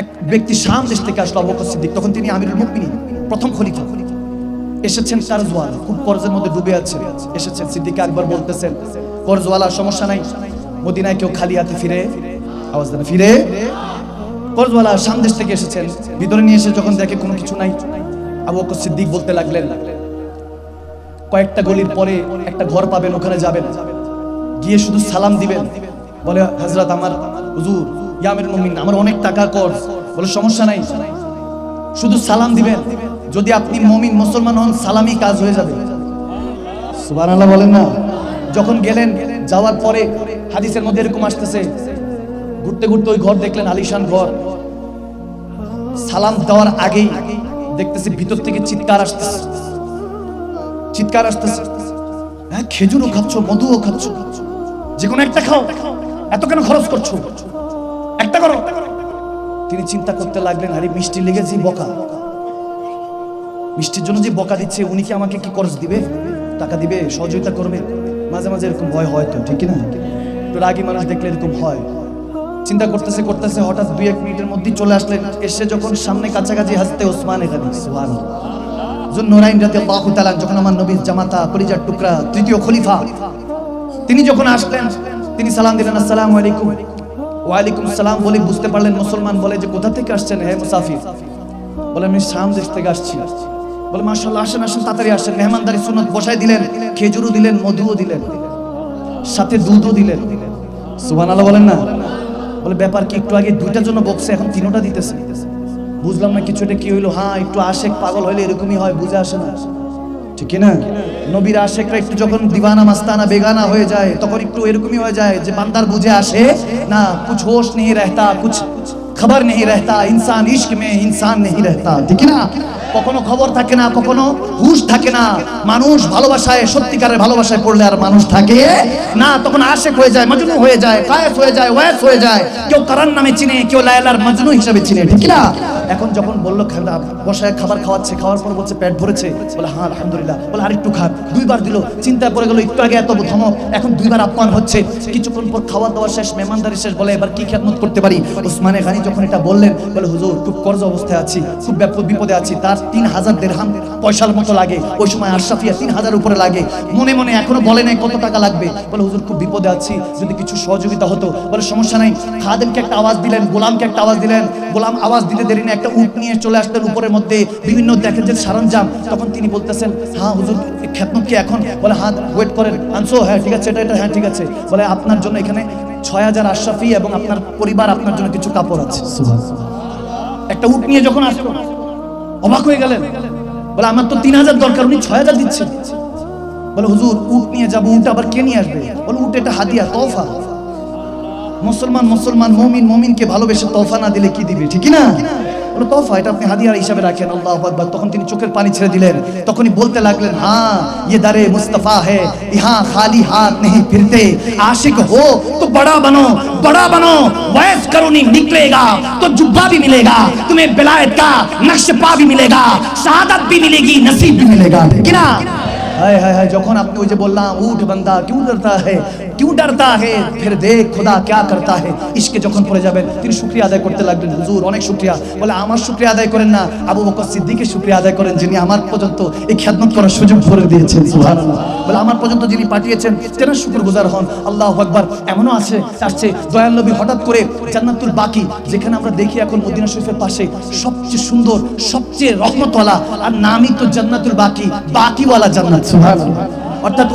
এক ব্যক্তি শাম দেশ থেকে আসলো, আবু বকর সিদ্দিক, তখন তিনি আমিরুল মুমিনিন, প্রথম খলিফা। এসেছেন কর্জওয়ালা, খুব কর্জের মধ্যে ডুবে আছে, এসেছেন। সিদ্দিক আকবর বলতেছেন, কর্জওয়ালা সমস্যা নাই, মদিনায় কেউ খালি হাতে ফিরে, আওয়াজ দেন, ফিরে। কর্জওয়ালা শাম দেশ থেকে এসেছেন, ভিতরে নিয়ে এসে যখন দেখে কোনো কিছু নাই, আবু বকর সিদ্দিক বলতে লাগলেন, কয়েকটা গলির পরে একটা ঘর পাবেন, ওখানে যাবেন, গিয়ে শুধু সালাম দিবেন। বলে, হযরত আমার হুজুর, ইয়া আমিরুল মুমিনিন, আমার অনেক টাকা কর্জ। বলে, সমস্যা নাই, শুধু সালাম দিবেন, যদি আপনি মুমিন মুসলমান হন, সালামই কাজ হয়ে যাবে। সুবহানাল্লাহ বলেন না। যখন গেলেন, যাওয়ার পরে হাদিসের মধ্যে এরকম আসতেছে, ঘুরতে ঘুরতে ওই ঘর দেখলেন, আলিশান ঘর। সালাম দেওয়ার আগেই দেখতেছি ভিতর থেকে চিৎকার আসতেছে, চিৎকার আসতেছে, হ্যাঁ, খেজুরও খাচ্ছ, মধুও খাচ্ছ, যে কোনো একটা খাও, এত কেন খরচ করছো, একটা করো। তিনি চিন্তা করতে লাগলেন, আরে মিষ্টি লেগেছে, বকা, মিষ্টির জন্য যে বকা দিচ্ছে, উনি কি আমাকে কি খরচ দিবে, টাকা দিবে, সহযোগিতা করবে? মাঝে মাঝে এরকম ভয় হয় তো, ঠিক না? তো রাগী মানুষ দেখলে এরকম হয়। চিন্তা করতেছে করতেছে হঠাৎ 2-1 মিনিটের মধ্যেই চলে আসলেন। এসে যখন সামনে কাছাকাছি হাসতে ওসমান গনি, সুবহানাল্লাহ, যুন্নুরাইন রাদিয়াল্লাহু তাআলা, যখন আমার নবীর জামাতা, কলিজার টুকরা, তৃতীয় খলিফা, তিনি যখন আসলেন, তিনি সালাম দিলেন, আসসালামু আলাইকুম। ওয়া আলাইকুম সালাম বলে বুঝতে পারলেন মুসলমান। বলে যে, কোথা থেকে আসছেন হে মুসাফির? বলে, আমি শাম দেশ থেকে আসছি। বলে, মাশাআল্লাহ, আসেন আসেন, তাড়াতাড়ি আসেন। মেহমানদারি সুন্নত, বসায় দিলেন, খেজুরও দিলেন, মধুও দিলেন, সাথে দুধও দিলেন। সুবহানাল্লাহ বলেন না। বলে, ব্যাপার কি? একটু আগে 2টার জন্য বকছে, এখন 3টা দিতেছে, বুঝলাম না কিছু। এটা কি হইলো? হ্যাঁ, একটু আশেক পাগল হইলে এরকমই হয়, বুঝে আসে না, ঠিক না? নবীর আশেকরা একটু যখন দিওয়ানা মাস্তানা বেগানা হয়ে যায়, তখন একটু এরকমই হয়ে যায় যে বান্দার বুঝে আসে না, কুছ হোশ নেই রহতা, কুছ খবর নেই রহতা, ইনসান ইশক মে ইনসান নেই রহতা, ঠিক না? কখনো খবর থাকে না, কখনো হুশ থাকে না। মানুষ ভালোবাসায়, সত্যিকারের ভালোবাসায় পড়লে আর মানুষ থাকে না, তখন আশেক হয়ে যায়, মজনু হয়ে যায়, কায়েস হয়ে যায়, ওয়াস হয়ে যায়। কেউ কারান নামে চিনে, কেউ লায়লার মজনু হিসেবে চিনে, ঠিক না? এখন যখন বললো বসায় খাবার খাওয়াচ্ছে, খাওয়ার পর বলছে পেট ভরেছে। বলে, হ্যাঁ আলহামদুলিল্লাহ। বলে, আরেকটু খান। 2বার দিল, চিন্তা করে গেল, একটু আগে এত ধমক, এখন 2বার আপ্যায়ন হচ্ছে। কিছুক্ষণ পর খাওয়া দাওয়া শেষ, মেহমানদারি শেষ। বলে, এবার কি খেদমত করতে পারি? ওসমান গনি যখন এটা বললেন, বলে, হুজুর, খুব কর্জ অবস্থায় আছি, খুব বিপদে আছি, তার 3000 দিরহাম পয়সার মতো লাগে। ওই সময় আশরাফিয়া 3000 উপরে লাগে। মনে মনে এখনো বলে নাই কত টাকা লাগবে। বলে, হুজুর, খুব বিপদে আছি, যদি কিছু সহযোগিতা হতো। বলে, সমস্যা নাই। খাদেমকে একটা আওয়াজ দিলেন, গোলামকে একটা আওয়াজ দিলেন। গোলাম আওয়াজ দিতে দেরি না, একটা উট নিয়ে চলে আসলেন, উপরের মধ্যে বিভিন্ন দেখেন যে সরঞ্জাম। তখন তিনি বলতেছেন, হ্যাঁ হুজুর, খেদমত কি এখন? বলে, হ্যাঁ, ওয়েট করেন, আনছো? হ্যাঁ ঠিক আছে, এটা হ্যাঁ ঠিক আছে। বলে, আপনার জন্য এখানে 6000 আশরাফি এবং আপনার পরিবার, আপনার জন্য কিছু কাপড় আছে। একটা উট নিয়ে যখন আসলো, অবাক হয়ে গেলেন। বলে, আমার তো 3000 দরকার, উনি 6000 দিচ্ছেন। বলে, হুজুর, উট নিয়ে যাবো, উট আবার কে নিয়ে আসবে? বলে, উট এটা হাদিয়া, তোফা। মুসলমান মুমিনকে ভালোবেসে তোফা না দিলে কি দিবে, ঠিক না? বলে, তোফা, এটা আপনি হাদিয়া হিসাবে রাখেন। আল্লাহু আকবার। তখন তিনি চোখের পানি ছেড়ে দিলেন। তখনই বলতে লাগলেন, হ্যাঁ, ये दरे मुस्तफा है, यहाँ खाली हाथ नहीं फिरते, आशिक हो तो बड़ा बनो, वैस करूनी निकलेगा तो जुब्बा भी मिलेगा, तुम्हें विलायत का नक्श पा भी मिलेगा, शहादत भी मिलेगी, नसीब भी मिलेगा, ठीक ना? हाय हाय हाय, যখন আপনি ওই যে বললাম, উঠ বান্দা क्यों डरता है, फिर देख खुदा क्या करता है, ইশকে যখন পড়ে যাবেন, তিনি শুকরিয়া আদায় করতে লাগলেন। হুজুর, অনেক শুকরিয়া। বলে, আমার শুকরিয়া আদায় করেন না, আবু বকর সিদ্দিকের শুকরিয়া আদায় করেন, যিনি আমার পর্যন্ত এই খেদমত করার সুযোগ করে দিয়েছেন। সুবহানাল্লাহ। বলে, আমার পর্যন্ত যিনি পাঠিয়েছেন, তেনার শুকরগুজার হন। আল্লাহু আকবার। এমনও আসছে দয়াল নবী হঠাৎ করে জান্নাতুল বাকি, যেখানে আমরা দেখি এখন মদিনা শরীফের পাশে সবচেয়ে সুন্দর, সবচেয়ে রহমতওয়ালা, আর নামই তো জান্নাতুল বাকিওয়ালা জান্নাত। সুবহানাল্লাহ। অর্থাৎ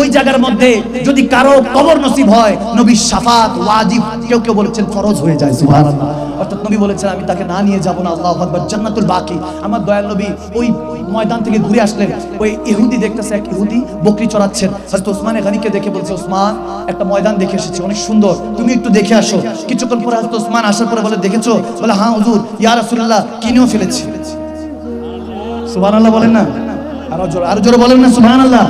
ওই জায়গার মধ্যে যদি কারো কবর নসিব হয়, নবীর শাফাত ওয়াজিব, কেউ বলেছেন ফরজ হয়ে যায়। সুবহানাল্লাহ। অর্থাৎ নবী বলেছেন, আমি তাকে না নিয়ে যাব না। আল্লাহু আকবার। জান্নাতুল বাকি। আমার দয়াল নবী ওই ময়দান থেকে ঘুরে আসলেন, ওই ইহুদি দেখতেছে, এক ইহুদি বকরি চড়াচ্ছেন। হযরত ওসমান গনিকে দেখে বলছে, ওসমান, একটা ময়দান দেখে এসেছি, অনেক সুন্দর, তুমি একটু দেখে আসো। কিছুক্ষণ পরে হযরত ওসমান আসার পরে বলে, দেখেছো? বলে, হ্যাঁ হুজুর, ইয়া রাসূলুল্লাহ, কিনেও ফেলেছি। সুবহানাল্লাহ বলেন না, আরো জোরে বলেন না সুবহানাল্লাহ।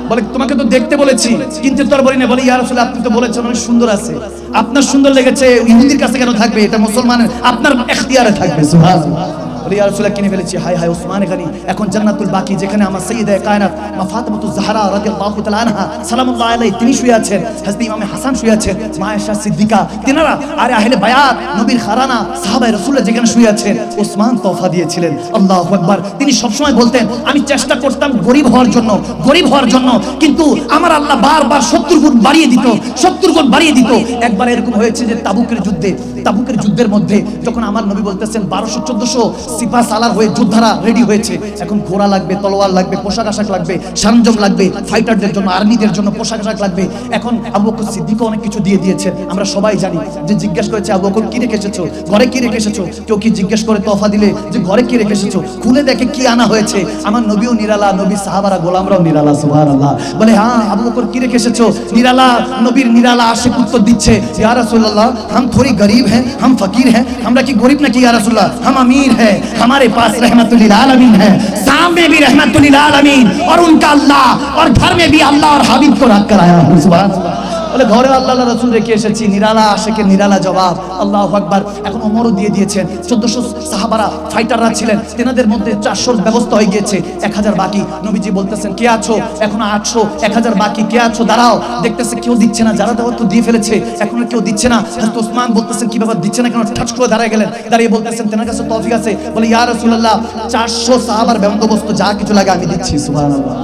বলে, তোমাকে তো দেখতে বলেছি, কিন্তু তোর বলি না। বলে, ইয়া রাসূলুল্লাহ, আপনি তো বলেছেন অনেক সুন্দর আছে, আপনার সুন্দর লেগেছে, ইহুদির কাছে কেন থাকবে? এটা মুসলমানের, আপনার ইখতিয়ারে থাকবে। সুবহানাল্লাহ। বলে ইয়া রাসূলুল্লাহ কিনে ফেলেছি। হায় হায় ওসমান গানি, এখন জান্নাতুল বাকি যেখানে আমার সাইয়্যিদা কায়নাত মা ফাতিমাতুজ জাহরা রাদিয়াল্লাহু তাআলা আনহা সালামুল্লাহি আলাইহি তিনি শুয়ে আছেন, হযরত ইমাম হাসান শুয়ে আছেন, মা আয়েশা সিদ্দিকা তিনারা আর আহলে বায়াত নবীর খারানা সাহাবায়ে রাসূলুল্লাহ যেখানে শুয়ে আছেন, ওসমান তোফা দিয়েছিলেন। আল্লাহু আকবার। তিনি সবসময় বলতেন আমি চেষ্টা করতাম গরিব হওয়ার জন্য, কিন্তু আমার আল্লাহ বারবার 70 গুণ বাড়িয়ে দিত, 70 গুণ বাড়িয়ে দিত। একবার এরকম হয়েছে যে তাবুকের যুদ্ধের মধ্যে যখন আমার নবী বলতেছেন 1200-1400 সিপাহ সালার হয়ে যোদ্ধারা রেডি হয়েছে, এখন ঘোড়া লাগবে, তলোয়ার লাগবে, পোশাক আশাক লাগবে, সরঞ্জাম লাগবে, ফাইটারদের জন্য আর্মিদের জন্য পোশাক আশাক লাগবে। এখন আবু বকর সিদ্দিক অনেক কিছু দিয়ে দিয়েছেন, আমরা সবাই জানি। যে জিজ্ঞেস করেছে আবু বকর কি রেখে এসেছো, ঘরে কি রেখে এসেছো? কেউ কি জিজ্ঞেস করে তোফা দিলে যে ঘরে কি রেখে এসেছো? খুলে দেখে কি আনা হয়েছে। আমার নবীও নিরালা, নবী সাহাবারা গোলামরাও নিরালা। সুবহানাল্লাহ। বলে হ্যাঁ আবু বকর কি রেখে এসেছো? নিরালা। নবীর নিরালা আশিক উত্তর দিচ্ছে ইয়া রাসূলুল্লাহ हम थोड़ी गरीब हैं, हम फकीर हैं। हमरा की गरीब ना की या रसूलुल्लाह, हम अमीर हैं, हमारे पास रहमतुल लिल आलमीन है, सामने भी रहमतुल लिल आलमीन और उनका अल्लाह, और घर में भी अल्लाह और हाबिब को रख कर आया हूं। सुभान अल्लाह। বলে ঘরে আল্লাহ রাসূল রেখে এসেছি। নিরালা আশিকের নিরালা জবাব। আল্লাহু আকবার। এখন ওমরও দিয়ে দিয়েছেন। 1400 সাহাবারা ফাইটাররা ছিলেন, তেনাদের মধ্যে 400 ব্যবস্থা হয়ে গিয়েছে, 1000 বাকি। নবীজি বলতেছেন কে আছো? এখন 800, 1000 বাকি, কে আছো? দাঁড়াও। দেখতেছে কেউ দিচ্ছে না, যারা দেওয়ার তো দিয়ে ফেলেছে, এখন কেউ দিচ্ছে না। হযরত ওসমান বলতেছেন কি ব্যাপার দিচ্ছে না কেন? ঠাট করে দাঁড়ায় গেলেন, দাঁড়িয়ে বলতেছেন তেনার কাছে তৌফিক আছে। বলে ইয়া রাসূলুল্লাহ 400 সাহাবার বন্দোবস্ত যা কিছু লাগে আমি দিচ্ছি। সুবহানাল্লাহ।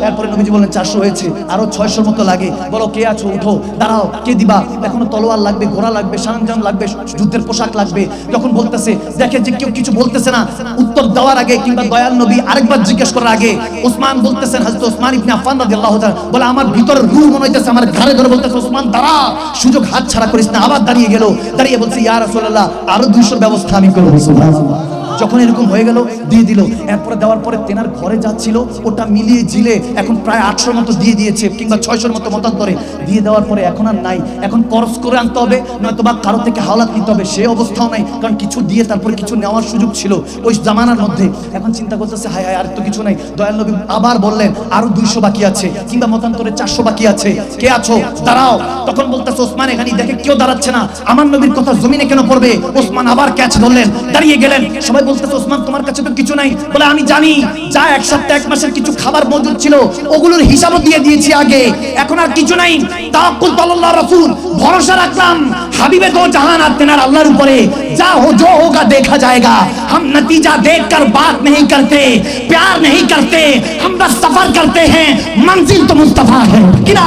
এরপরে নবীজি বললেন 400 হয়েছে, আরো 600 মতো লাগে। বলো কে আছো? উঠো, দাঁড়াও, কে দিবা? এখনো তলোয়ার লাগবে, ঘোড়া লাগবে, সরঞ্জাম লাগবে, যুদ্ধের পোশাক লাগবে। যখন বলতেছে দেখে যে কেউ কিছু বলতেছে না, উত্তর দেওয়ার আগে কিংবা দয়াল নবী আরেকবার জিজ্ঞেস করার আগে ওসমান বলতেছেন, হযরত ওসমান ইবনে আফফান রাদিয়াল্লাহু তাআলা বলে আমার ভিতরের রূহ মনে হইতেছে আমার ঘাড়ে ধরে বলতেছে ওসমান দাঁড়া, সুযোগ হাত ছাড়া করিস না। আবার দাঁড়িয়ে গেল, দাঁড়িয়ে বলছে ইয়া রাসূলুল্লাহ আরো 200 ব্যবস্থা আমি করব। সুবহানাল্লাহ। যখন এরকম হয়ে গেল দিয়ে দিল। এরপরে দেওয়ার পরে তেনার ঘরে যাচ্ছিল ওটা মিলিয়ে ঝিলে এখন প্রায় 800 মতো দিয়ে দিয়েছে, কিংবা 600 মতো মতান্তরে দিয়ে দেওয়ার পরে এখন আর নাই। এখন খরচ করে আনতে হবে, নয়তো বা কারো থেকে হাওলাত নিতে হবে, সে অবস্থাও নাই। কারণ কিছু দিয়ে তারপরে কিছু নেওয়ার সুযোগ ছিল ওই জামানার মধ্যে। এখন চিন্তা করতেছে হায় হায় আর তো কিছু নাই। দয়াল নবী আবার বললেন আরো 200 বাকি আছে, কিংবা মতান্তরে 400 বাকি আছে, কে আছো? দাঁড়াও। তখন বলতেছে ওসমান এখানে দেখে কেউ দাঁড়াচ্ছে না, আমার নবীর কথা জমিনে কেন পড়বে? ওসমান আবার ক্যাচ ধরলেন, দাঁড়িয়ে গেলেন। সবাই বলতেছে ওসমান তোমার কাছে তো কিছু নাই। বলে আমি জানি, যা এক সপ্তাহ এক মাসের কিছু খাবার মজুদ ছিল ওগুলোর হিসাবও দিয়ে দিয়েছি আগে, এখন আর কিছু নাই। তাওয়াক্কুল আল্লাহর রাসূল, ভরসা রাখলাম হাবিবে দো জাহান আর তেনার আল্লাহর উপরে। যা हो जो होगा देखा जाएगा, हम नतीजा देखकर बात नहीं करते, प्यार नहीं करते, हम बस सफर करते हैं, मंजिल तो मुस्तफा है। কিনা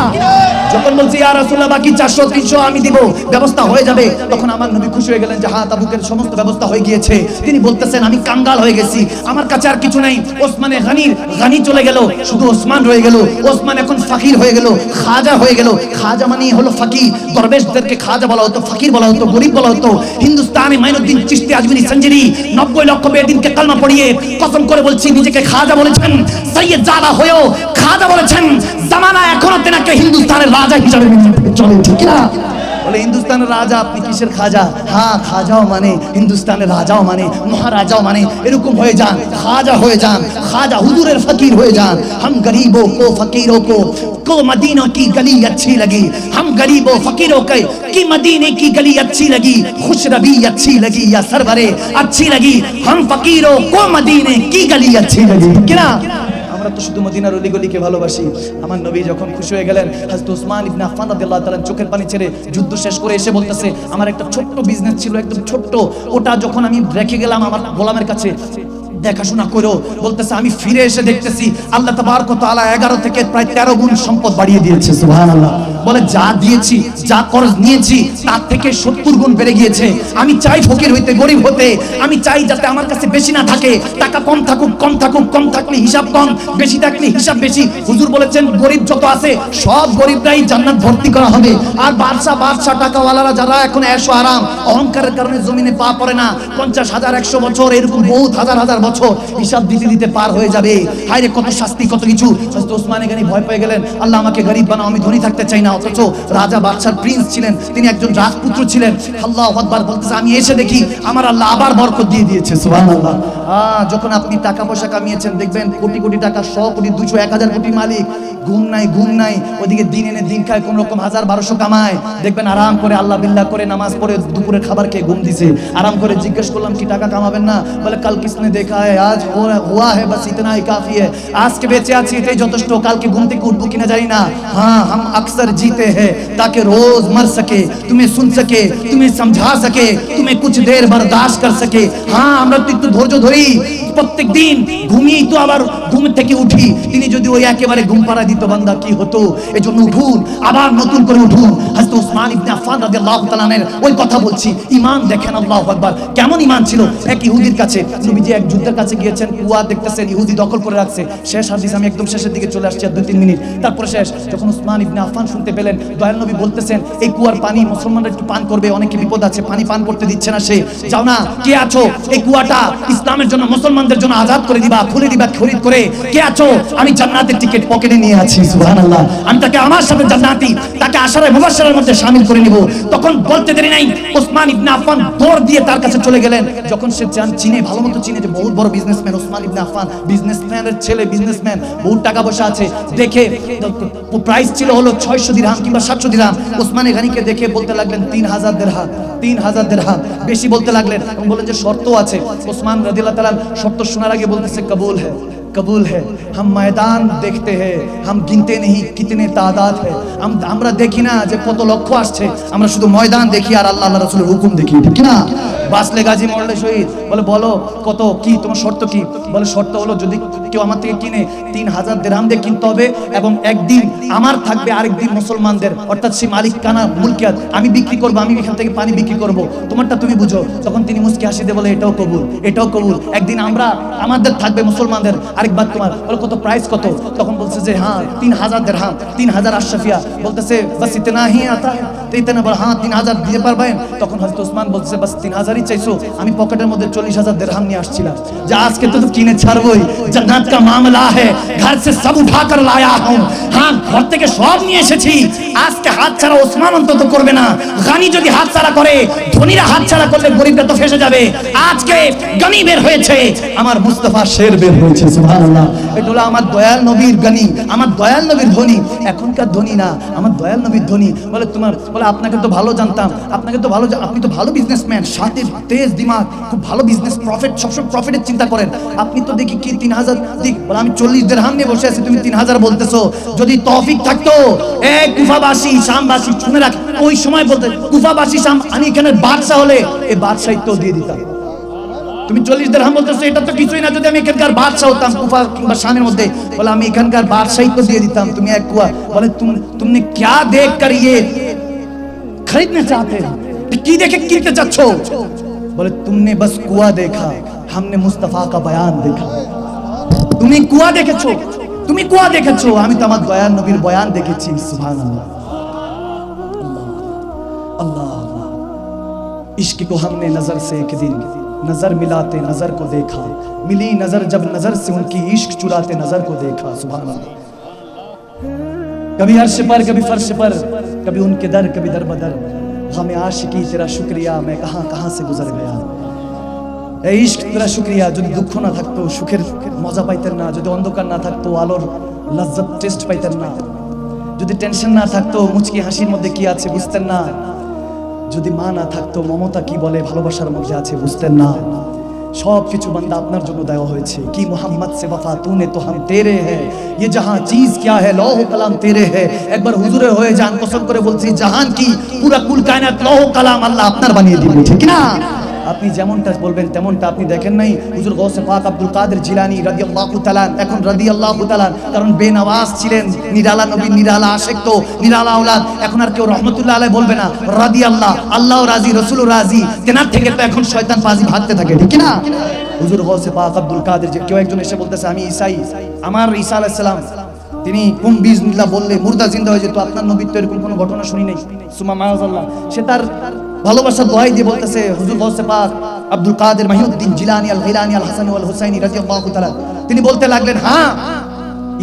যখন বলছি ইয়া রাসূলুল্লাহ বাকি 400-300 আমি দিব, ব্যবস্থা হয়ে যাবে, তখন আমার নবী খুশি হয়ে গেলেন যে হ্যাঁ তাবুকের সমস্ত ব্যবস্থা হয়ে গিয়েছে। তিনি বলতেছেন আমি কাঙ্গাল হয়ে গেছি, আমার কাছে আর কিছু নাই। ওসমানে গানি চলে গেল, শুধু ওসমান রয়ে গেল। ওসমান এখন ফকির হয়ে গেল, খাজা হয়ে গেল। খাজা মানে হলো ফকির। দরবেশদেরকে খাজা বলা হতো, ফকির বলা হতো, গরিব বলা হতো। হিন্দুস্তানে মাইনুদ্দিন চিশতি আজমিরি সঞ্জরি 90 লক্ষ বেদিনকে কালমা পড়িয়ে কসম করে বলছি নিজেকে খাজা বলেছেন, সৈয়দ জাদা হয়েও খাজা বলেছেন। জামানা এখনো তেনাকে হিন্দুস্তানের রাজা হিসেবে চলে, ঠিক না? বলে হিন্দুস্তানের রাজা, আপনি কিসের খাজা? হ্যাঁ খাজাও মানে হিন্দুস্তানের রাজাও মানে মহারাজাও মানে, এরকম হয়ে যান, খাজা হয়ে যান, খাজা হুজুরের ফকির হয়ে যান। हम गरीबों को फकीरों को मदीना की गली अच्छी लगी, हम गरीबों फकीरों की मदीने की गली अच्छी लगी, खुशरबी अच्छी लगी या सरवरे अच्छी लगी, हम फकीरों को मदीने की गली अच्छी लगी। क्या আমরা তো শুধু মদিনার অলিগলিকে ভালোবাসি। আমার নবী যখন খুশি হয়ে গেলেন, হযরত ওসমান ইবনে আফফান রাদিয়াল্লাহু তাআলা চোখের পানি ছেড়ে যুদ্ধ শেষ করে এসে বলতেছে আমার একটা ছোট্ট বিজনেস ছিল, একদম ছোট্ট, ওটা যখন আমি রেখে গেলাম আমার গোলামের কাছে দেখাশোনা করো, বলতেছে আমি ফিরে এসে দেখতেছি আল্লাহ তাবারক ওয়া তাআলা 11 থেকে প্রায় 13 গুণ সম্পদ বাড়িয়ে দিয়েছে। সুবহানাল্লাহ। বলে যা দিয়েছি, যা খরচ নিয়েছি তার থেকে 70 গুণ বেড়ে গিয়েছে। আমি চাই ফকির হইতে, গরিব হতে, আমি চাই যাতে আমার কাছে বেশি না থাকে, টাকা কম থাকুক, কম থাকুক, কম থাকলে হিসাব কম, বেশি থাকলে হিসাব বেশি। হুজুর বলেছেন গরিব যত আছে সব গরিবরাই জান্নাত ভর্তি করা হবে। আর বাদশা টাকাওয়ালারা যারা এখন এশো আরাম অহংকারের কারণে জমিনে পা পড়ে না, 50,000 100 বছর এরকম বহুত হাজার হাজার বছর হিসাব দিতে দিতে পার হয়ে যাবে। হায়রে কত শাস্তি, কত কিছু। হযরত ওসমান গনি ভয় পেয়ে গেলেন, আল্লাহ আমাকে গরিব বানাও, আমি ধনী থাকতে চাই না। অথচ রাজা বাদশার প্রিন্স ছিলেন, তিনি একজন রাজপুত্র ছিলেন। আল্লাহু আকবার বলতেছে আমি এসে দেখি আমার আল্লাহ আবার বরকত দিয়ে দিয়েছে। সুবহানাল্লাহ। যখন আপনি টাকা পয়সা কামিয়েছেন দেখবেন কোটি কোটি টাকা, 100 কোটি 200 1000 কোটি মালিক, ঘুম নাই ওদিকে দিন এনে দিন খায়, কোন রকম 1000-1200 কামায়, দেখবেন আরাম করে আল্লাহ বিল্লাহ করে নামাজ পড়ে দুপুরে খাবার খেয়ে ঘুম দিছে, আরাম করে। জিজ্ঞেস করলাম কি টাকা কামাবেন না? বলে কাল কিসনে দেখা है, आज हुआ है, बस इतना ही काफी है। আজকে বেঁচে আছি এটাই যথেষ্ট, কালকে ঘুম থেকে উঠবো কিনা জানি না। हाँ हम अक्सर जीते हैं ताकि रोज मर सके, तुम्हें सुन सके, तुम्हें समझा सके, तुम्हें कुछ देर बर्दाश्त कर सके। हाँ আমরা তো একটু ধৈর্য ধরি, প্রত্যেক দিন ঘুমিয়েই তো আবার ঘুম থেকে উঠি। তিনি যদি ওই একেবারে ঘুম পাড়া দিত বান্দা কি হতো? এজন্য উঠুন, আবার নতুন করে উঠুন। হযরত ওসমান ইবনে আফফান রাদিয়াল্লাহু তাআলা আনহু ওই কথা বলছি, ঈমান দেখেন, আল্লাহু আকবার, কেমন ঈমান ছিল। এক ইহুদির কাছে নবীজি এক যুদ্ধের কাছে গিয়েছেন, কুয়া দেখতেছেন ইহুদি দখল করে রাখছে। শেষ হাদিস, আমি একদম শেষের দিকে চলে আসছি, আর 2-3 মিনিট তারপরে শেষ। যখন ওসমান ইবনে আফফান শুনতে পেলেন দয়াল নবী বলতেছেন এই কুয়ার পানি মুসলমানরা একটু পান করবে, অনেকে বিপদ আছে, পানি পান করতে দিচ্ছে না সে, যাও না, কে আছো এই কুয়াটা ইসলামের জন্য মুসলমানদের জন্য আজাদ করে দিবা, খুলে দিবা খরিদ করে, কে আছো? আমি জান্নাতের টিকিট পকেটে নিয়ে আছি, সুবহানাল্লাহ, আমি তাকে আমার সাথে জান্নাতি, তাকে আশারায়ে মুবাশশারার মধ্যে শামিল করে নিব। তখন বলতে দেরি নাই, ওসমান ইবনে আফফান দৌড় দিয়ে তার কাছে চলে গেলেন। যখন সে চিনে, ভালো মতো চিনে যে বহুত বড় বিজনেসম্যান ওসমান ইবনে আফফান, বিজনেসম্যানের ছেলে, বিজনেসম্যান, বহুত টাকা পয়সা আছে, দেখে প্রাইস ছিল হলো 600 দিরহাম কিংবা 700 দিরহাম। ওসমানে গানিকে দেখে বলতে লাগলেন 3000 দিরহাম, 3000 দিরহাম, বেশি বলতে লাগলেন এবং বললেন যে শর্ত আছে। ওসমান রাদিয়াল্লাহু তাআলা শর্ত শোনার আগে বলতেছে কবুল है, कबूल है, हम मैदान देखते हैं, हम गिनते नहीं कितने तादाद है। আমরা দেখি না যে কত লক্ষ আসছে, আমরা শুধু ময়দান দেখি আর আল্লাহ আল্লাহ রাসূলের হুকুম দেখি, ঠিক না? বাসলে গাজী মরলে শহীদ। বলে বলো কত, কি তোমার শর্ত কি? বলে শর্ত হলো যদি কেউ আমার থেকে কিনে 3000 দিরহাম দিয়ে কিনতে হবে এবং একদিন আমার থাকবে, আরেকদিন মুসলমানদের, অর্থাৎ সেই মালিকানা মুলকিয়াত আমি বিক্রি করব, আমি এখান থেকে পানি বিক্রি করব, তোমারটা তুমি বুঝো। তখন তিনি মুস্কি হাসি দিয়ে বলে এটাও কবুল, এটাও কবুল, একদিন আমরা আমাদের থাকবে মুসলমানদের, আরেকবার তোমার। বলে কত, প্রাইস কত? তখন বলছে যে হ্যাঁ 3000 দিরহাম, 3000 আশরাফিয়া। বলতেছে বাস ইতনা হি আতা है, তো ইতনা বলে হ্যাঁ 3000 দিয়ে পারবেন? তখন হযরত ওসমান বলছে বাস 3000 ই চাইছো, আমি পকেটের মধ্যে 40000 দিরহাম নিয়ে আসছিলাম, যে আজকে তো কিনে ছাড়বই, জান্নাত কা মামলা है, घर से सब उठा कर लाया हूं। হ্যাঁ ঘর থেকে সব নিয়ে এসেছি, আজকে হাত ছাড়া ওসমান অন্তত করবে না। গানি যদি হাত ছাড়া করে, ধনীরা হাত ছাড়া করলে গরিবরা তো ফেসে যাবে। আজকে গানি বের হয়েছে, আমার মুস্তাফা শের বের হয়েছে, সুবহানাল্লাহ। এটা হলো আমার দয়াল নবীর গানি, আমার দয়াল নবীর ধনী, এখনকার ধনী না, আমার দয়াল নবীর ধনী। বলে তোমার, বলে আপনাকে তো ভালো জানতাম, আপনাকে তো ভালো, আপনি তো ভালো বিজনেসম্যান, সাথে তেজ দিমাগ, খুব ভালো বিজনেস, প্রফিট, সবসময় প্রফিটের চিন্তা করেন। আপনি তো দেখি কি 3000 দিক, বলে আমি 40 দিরহাম নিয়ে বসে আছি, তুমি 3000 বলতেছো। যদি তৌফিক থাকতো, এক কুফাবাসী, শামবাসী, শুনে রাখ, ওই সময় বলতে কুফাবাসী, শাম, আমি এখানে বাদশা হলে এই বাদশাহিত্ব দিয়ে দিতাম। তুমি 40 দিরহাম বলতেছো, এটা তো কিছুই না, যদি আমি এখানকার বাদশা হতাম কুফা কিংবা শামের মধ্যে, বলে আমি এখানকার বাদশাহিত্ব দিয়ে দিতাম। তুমি এক কুয়া, বলে तुमने क्या देख कर ये खरीदना चाहते हो, কি দেখে কিনতে চাচ্ছ? বলে तुमने बस कुआ देखा, हमने मुस्तफा का बयान देखा। তুমি কুয়া দেখেছো, তুমি কুয়া দেখেছো, আমি তো আমার দয়াল নবীর বয়ান দেখেছি, সুবহানাল্লাহ। अल्लाह अल्लाह, इश्क को हमने नजर से एक दिन नजर मिलाते नजर को देखा, मिली नजर जब नजर से उनकी इश्क चुराते नजर को देखा, सुभान अल्लाह। कभी अर्श पर, कभी फर्श पर, कभी उनके दर, कभी दर बदर, हमें आशिकी तेरा शुक्रिया, मैं कहां कहां से गुजर गया। এই ইশক তেরা শুকরিয়া, যদি দুঃখ না থাকতো সুখের মজা পাইতেন না, যদি অন্ধকার না থাকতো আলোর লজ্জত টেস্ট পাইতেন না, যদি টেনশন না থাকতো মুচকি হাসির মধ্যে কি আছে বুঝতেন না, যদি মা না থাকতো মমতা কি বলে ভালোবাসার মধ্যে আছে বুঝতেন না। সব কিছু বান্দা আপনার জন্য দেওয়া হয়েছে। কি মোহাম্মদ সে ওফা তूने तो हम तेरे है, ये जहां चीज क्या है लौह कलाम तेरे है। একবার হুজুরের হয়ে যান, কসম করে বলছি জাহান কি পুরা কুল কায়নাত লৌহ কালাম আল্লাহ আপনার বানিয়ে দিবেন, ঠিক না? আপনি যেমনটা বলবেন তেমনটা। আপনি দেখেন নাই হুজুর গৌসে পাক আব্দুল কাদের জিলানী রাদিয়াল্লাহু তাআলা, এখন রাদিয়াল্লাহু তাআলা, কারণ বেনওয়াজ ছিলেন, নিরালা নবী, নিরালা আশিক, তো নিরালা আওলাদ। এখন আর কেউ রহমাতুল্লাহ আলাইহি বলবে না, রাদিয়াল্লাহ, আল্লাহ রাজি, রাসূল রাজি, তেনার থেকে তো এখন শয়তান পাজি ভাগতে থাকে, ঠিক না? হুজুর গৌসে পাক আব্দুল কাদের, যে কেউ একজন এসে বলতেছে আমি ঈসাই, আমার ঈসা আলাইহিস সালাম তিনি কোন বিজনিল্লাহ বললে মুর্দা জিন্দা হয়ে যেত, আপনার নবীর তো এরকম কোনো ঘটনা শুনি নাই, সুমা মাআযাল্লাহ। সে তার ভালোবাসার দোহাই দিয়ে বলতেছে হুজুর গৌসে পাক আব্দুল কাদের মাহিউদ্দিন জিলানী আল গিলানী আল হাসানী ওয়াল হুসাইনী রাদিয়াল্লাহু তাআলা, তিনি বলতে লাগলেন হ্যাঁ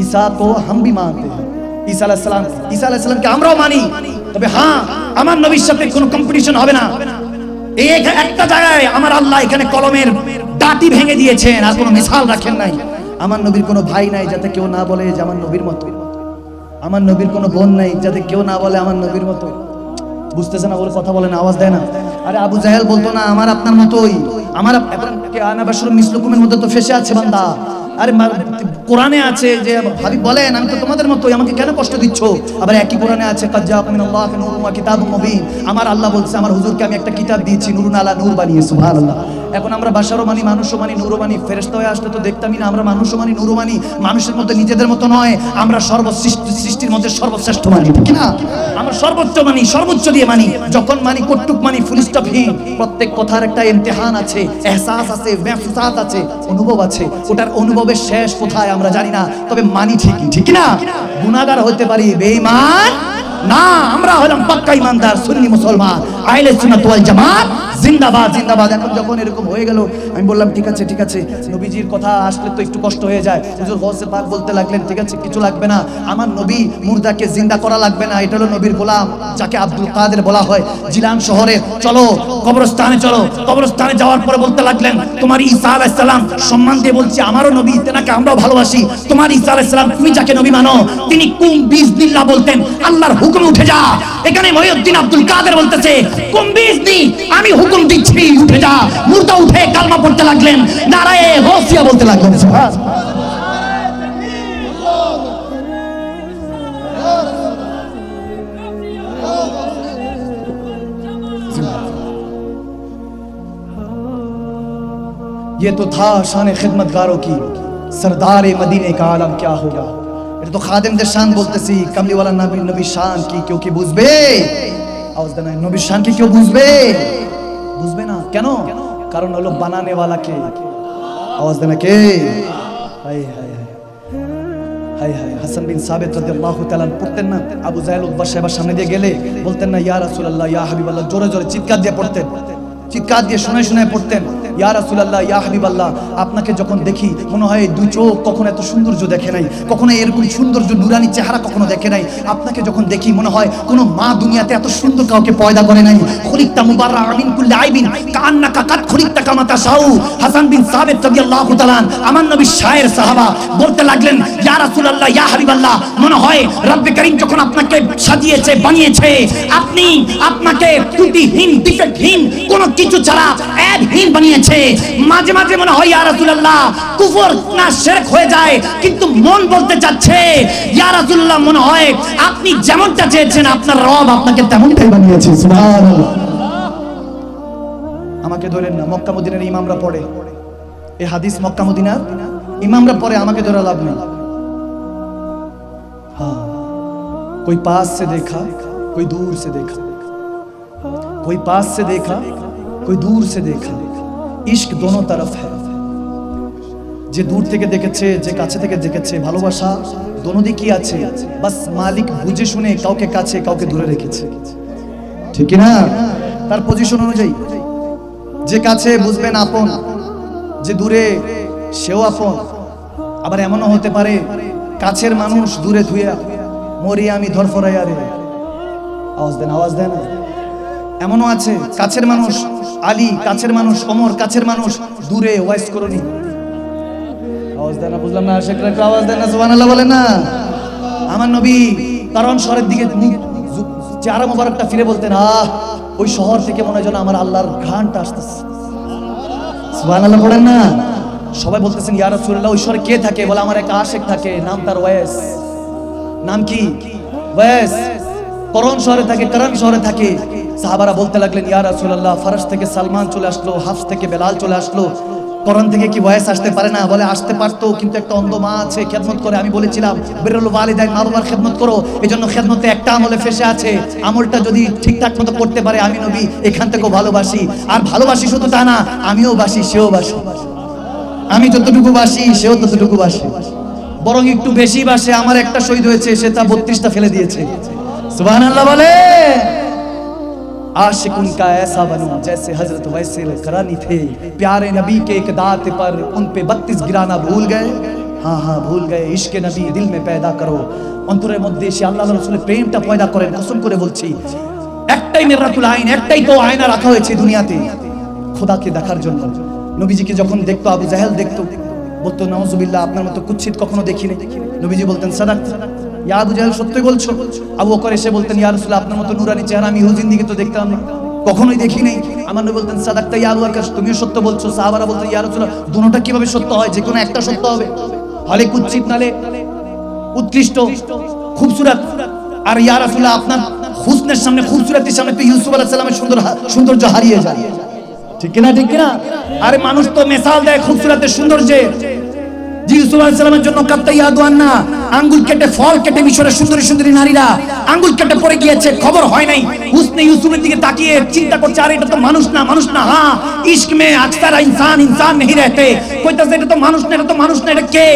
ঈসা তো हम भी मानते हैं, ঈসা আলাইহিস সালাম, ঈসা আলাইহিস সালামকে আমরাও মানি, তবে হ্যাঁ আমার নবীর সাথে কোনো কম্পিটিশন হবে না। এই একটা জায়গায় আমার আল্লাহ এখানে কলমের দাঁতি ভেঙে দিয়েছেন, আর কোনো মিসাল রাখেন নাই। আমার নবীর কোনো ভাই নাই যাতে কেউ না বলে যে আমার নবীর মতো, আমার নবীর কোনো বোন নাই যাতে কেউ না বলে আমার নবীর মতো। বুঝতেছে না? ওর কথা বলে না, আওয়াজ দেয় না। আরে আবু জাহেল বলতো না আমার আপনার মতোই, আমার আনা বাশরুম মিসলুকুমের মধ্যে তো ফেসে আছে বান্দা। আরে কোরআনে আছে যে হাবিব বলেন আমি তো তোমাদের মতোই, আমাকে কেন কষ্ট দিচ্ছ? আবার একই কোরআনে আছে কাদ জাআকুম মিনাল্লাহি নূরুন ওয়া কিতাবুম মুবিন, আমার আল্লাহ বলছে আমার হুজুরকে আমি একটা কিতাব দিয়েছি, নূরুন আলা নূর বানিয়ে। সুবহানাল্লাহ। এখন আমরা বাশারও মানি, মানুষও মানি, নূরও মানি। ফেরেশতা হয়ে আসলে তো দেখতামই না। আমরা মানুষও মানি, নূরও মানি। মানুষের মধ্যে নিজেদের মতো নয়, আমরা সৃষ্টির মধ্যে সর্বশ্রেষ্ঠ মানি, ঠিক না? আমরা সর্বোচ্চ মানি, সর্বোচ্চ দিয়ে মানি। যখন মানি কটুক মানি, ফুল স্টপহীন। প্রত্যেক কথার একটা ইমতিহান আছে, এহসাস আছে, মেহসুসাত আছে, অনুভব আছে। ওটার অনুভবের শেষ কোথায় আমরা জানি না, তবে মানি ঠিকই, ঠিক না? গুনাহগার হতে পারি, বেঈমান না। আমরা হলাম পাক্কা ইমানদার, সুন্নি মুসলমান, আহলে সুন্নাত ওয়াল জামাত জিন্দাবাদ জিন্দাবাদ। এখন যখন এরকম হয়ে গেল আমি বললাম ঠিক আছে ঠিক আছে, নবীজির কথা আসলে তো একটু কষ্ট হয়ে যায়। হুজুর গৌসে পাক বলতে লাগলেন ঠিক আছে কিছু লাগবে না, আমার নবী মুর্দাকে জিন্দা করা লাগবে না, এটা হলো নবীর গোলাম যাকে আব্দুল কাদের বলা হয়। জিলান শহরে চলো, কবরস্থানে চলো। কবরস্থানে যাওয়ার পরে বলতে লাগলেন তোমার ঈসা আলাইহিস সালাম, সম্মান দিয়ে বলছি আমারও নবী, তেনাকে আমরাও ভালোবাসি। তোমার ঈসা আলাইহিস সালাম তুমি যাকে নবী মানো, তিনি কুম বিজনিল্লাহ বলতেন, আল্লাহর হুকুমে উঠে যা। এখানে মহিউদ্দিন আব্দুল কাদের বলতেছে কুম বিজনি, আমি হুকুম দিচ্ছি উঠে যা। মুর্দা উঠে কালমা পড়তে লাগলেন, নারায়ে গাউসিয়া বলতে লাগলেন। ये तो था शान खिदमतगारों की, सरदार मदीने का आलम क्या होगा। এটা তো খাদেমদের শান বলতেছি, কামলিওয়ালা নবীর শান কি কেউ কি বুঝবে? আওয়াজ দেন, নবীর শান কি কেউ বুঝবে? বুঝবে না কেন? কারণ হলো বানানে ওয়ালা কে। আওয়াজ দেন কে? হায় হায় হায় হায়। হাসান বিন সাবিত রাদিয়াল্লাহু তাআলা পড়তেন না, আবু জাহেল উতবা সাহেবের সামনে দিয়ে গেলে বলতেন না ইয়া রাসূলুল্লাহ ইয়া হাবিবাল্লাহ, জোরে জোরে চিৎকার দিয়ে পড়তেন, চিৎকার দিয়ে শোনায় শোনায় পড়তেন ইয়া রাসূলুল্লাহ ইয়া হাবিবাল্লাহ। আপনাকে যখন দেখি মনে হয় দুই চোখ কখনো এত সৌন্দর্য দেখে নাই, কখনো এরকম সৌন্দর্য নুরানি চেহারা কখনো দেখে নাই। আপনাকে যখন দেখি মনে হয় কোনো মা দুনিয়াতে এত সুন্দর কাউকে পয়দা করে নাই। খুলিকতা মুবাররাআ মিন কুল্লি আইবিন কাআন্নাকা কাদ খুলিকতা কামা তাশাউ। হাসান বিন সাবিত রাদিয়াল্লাহু তাআলা আমার নবী শায়ের সাহাবা বলতে লাগলেন ইয়া রাসূলুল্লাহ ইয়া হাবিবাল্লাহ, মনে হয় রব্বে কারীম যখন আপনাকে সাজিয়েছে বানিয়েছে, আপনি আপনাকে ত্রুটিহীন ডিফেক্টহীন কোনো কিছু ছাড়া একহীন বানিয়েছে। মাঝে মাঝে মনে হয় ইয়া রাসূলুল্লাহ কুফর না শিরক হয়ে যায়, কিন্তু মন বলতে চাচ্ছে ইয়া রাসূলুল্লাহ মনে হয় আপনি যেমনটা চেয়েছেন আপনার রব আপনাকে তেমনটাই বানিয়েছে। সুবহানাল্লাহ। আমাকে ধরেন না, মক্কা মদিনার ইমামরা পড়ে এই হাদিস, মক্কা মদিনার ইমামরা পড়ে, আমাকে ধরে লাভ নেই। हाँ, कोई पास से देखा कोई दूर से देखा, कोई पास से देखा कोई दूर से देखा, ইশক দোনো তরফ হ্যায়। যে দূর থেকে দেখেছে যে কাছে থেকে দেখেছে, ভালোবাসা দোনো দিকই আছে, বাস মালিক বুঝে শুনে কাউকে কাছে কাউকে দূরে রেখেছে, ঠিক না? তার পজিশন অনুযায়ী যে কাছে বুঝবেন আপন, যে দূরে সেও আপন। আবার এমনও হতে পারে কাছের মানুষ দূরে ধুইয়া মরি আমি ধরফরাইয়া রে। আওয়াজ দেন, আওয়াজ দেন। এমনও আছে কাছের মানুষ আলী, কাছের মানুষ ওমর, কাছের মানুষ দূরে ওয়াইস করনি। আওয়াজ দেন না, বুঝলাম না, শেখরা একটু আওয়াজ দেন না, সুবহানাল্লাহ বলেন না। আমার নবী কারণ শহরের দিকে চেহারা মোবারকটা ফিরে বলতেন আহ, ওই শহর থেকে মনে হয় যেন আমার আল্লাহর ঘ্রাণটা আসতেছে। সুবহানাল্লাহ বলেন না। সবাই বলতেছেন ইয়া রাসূলুল্লাহ ওই শহরে কে থাকে? বলে আমার এক আশিক থাকে, নাম তার ওয়াইস। নাম কি? ওয়াইস। করণ শহরে থাকে, করণ শহরে থাকে। সাহাবারা বলতে লাগলেন ইয়া রাসূলুল্লাহ ফারস থেকে সালমান চলে আসলো, হাফস থেকে বেলাল চলে আসলো, করণ থেকে কি ওয়াইস আসতে পারে না? বলে আসতে পারতো, কিন্তু একটা অন্ধ মা আছে খেদমত করে। আমি বলেছিলাম বিররুল ওয়ালিদাইন, মা বাবার খেদমত করো, এজন্য খেদমতে একটা আমলে ফেসে আছে। আমলটা যদি ঠিকঠাক মতো করতে পারে আমি নবী এখান থেকেও ভালোবাসি। আর ভালোবাসি শুধু তা না, আমিও বাসি সেও বাসি। আমি যতটুকু বাসি সেও ততটুকু বাসে, বরং একটু বেশি বাসে। আমার একটা শহীদ হয়েছে, সে তা 32টা ফেলে দিয়েছে। সুবহানাল্লাহ বলে। आशिक उनका ऐसा बनूं जैसे हजरत वैसे करानी थे, प्यारे नबी के एक दात पर उन पे 32 गिराना भूल गए। हाँ हाँ भूल गए। इश्क नबी दिल में पैदा करो, অন্তরের মধ্যে সে আল্লাহর রাসূলের প্রেমটা পয়দা করেন। কসম করে বলছি একটাই মিরাতুল আইন, একটাই তো আয়না রাখা হয়েছে দুনিয়াতে খোদাকে দেখার জন্য। নবীজিকে যখন দেখতো আবু জাহেল দেখতো, বলতো নাউজুবিল্লাহ আপনার মতো কুৎসিত কখনো দেখিনি। নবীজি বলতেন সাদাকতা ইয়া আবু জাহেল, সত্যই বলছো। আবু বকর এসে বলতেন ইয়া রাসূলুল্লাহ আপনার মতো নূরানি চেহারা আমি হুজিন্দিকে তো দেখতাম না, কখনোই দেখি নাই। আমার নবী বলতেন সাদাকতা ইয়া আবু বকর, তুমিও সত্য বলছো। সাহাবারা বলতেন ইয়া রাসূলুল্লাহ দুটোটা কিভাবে সত্য হয়, যে কোনো একটা সত্য হবে, হলে কুৎসিত নালে উৎকৃষ্ট খুবসুরত। আর ইয়া রাসূলুল্লাহ আপনার হুসনের সামনে, খুবসুরতির সামনে তো ইউসুফ আলাইহিস সালামের সৌন্দর্য হারিয়ে যায়, ঠিক কিনা ঠিক কিনা? আরে মানুষ তো মিসাল দেয় খুবসুরতের সৌন্দর্যে। ইউসুফ আলাইহিস সালামের জন্য কাত্তাইয়া দোয়ান্না আঙ্গুল কেটে ফল কেটে মিশরের সুন্দরী সুন্দরী নারীরা আঙ্গুল কেটে পড়ে গিয়েছে, খবর হয় নাই। হুসনে ইউসুফের দিকে তাকিয়ে চিন্তা করছে আরে এটা তো মানুষ না, মানুষ না। হ্যাঁ ইশক মে আকসার ইনসান ইনসান नहीं रहते, কইতাছে এটা তো মানুষ না, এটা তো মানুষ না, এটা কে?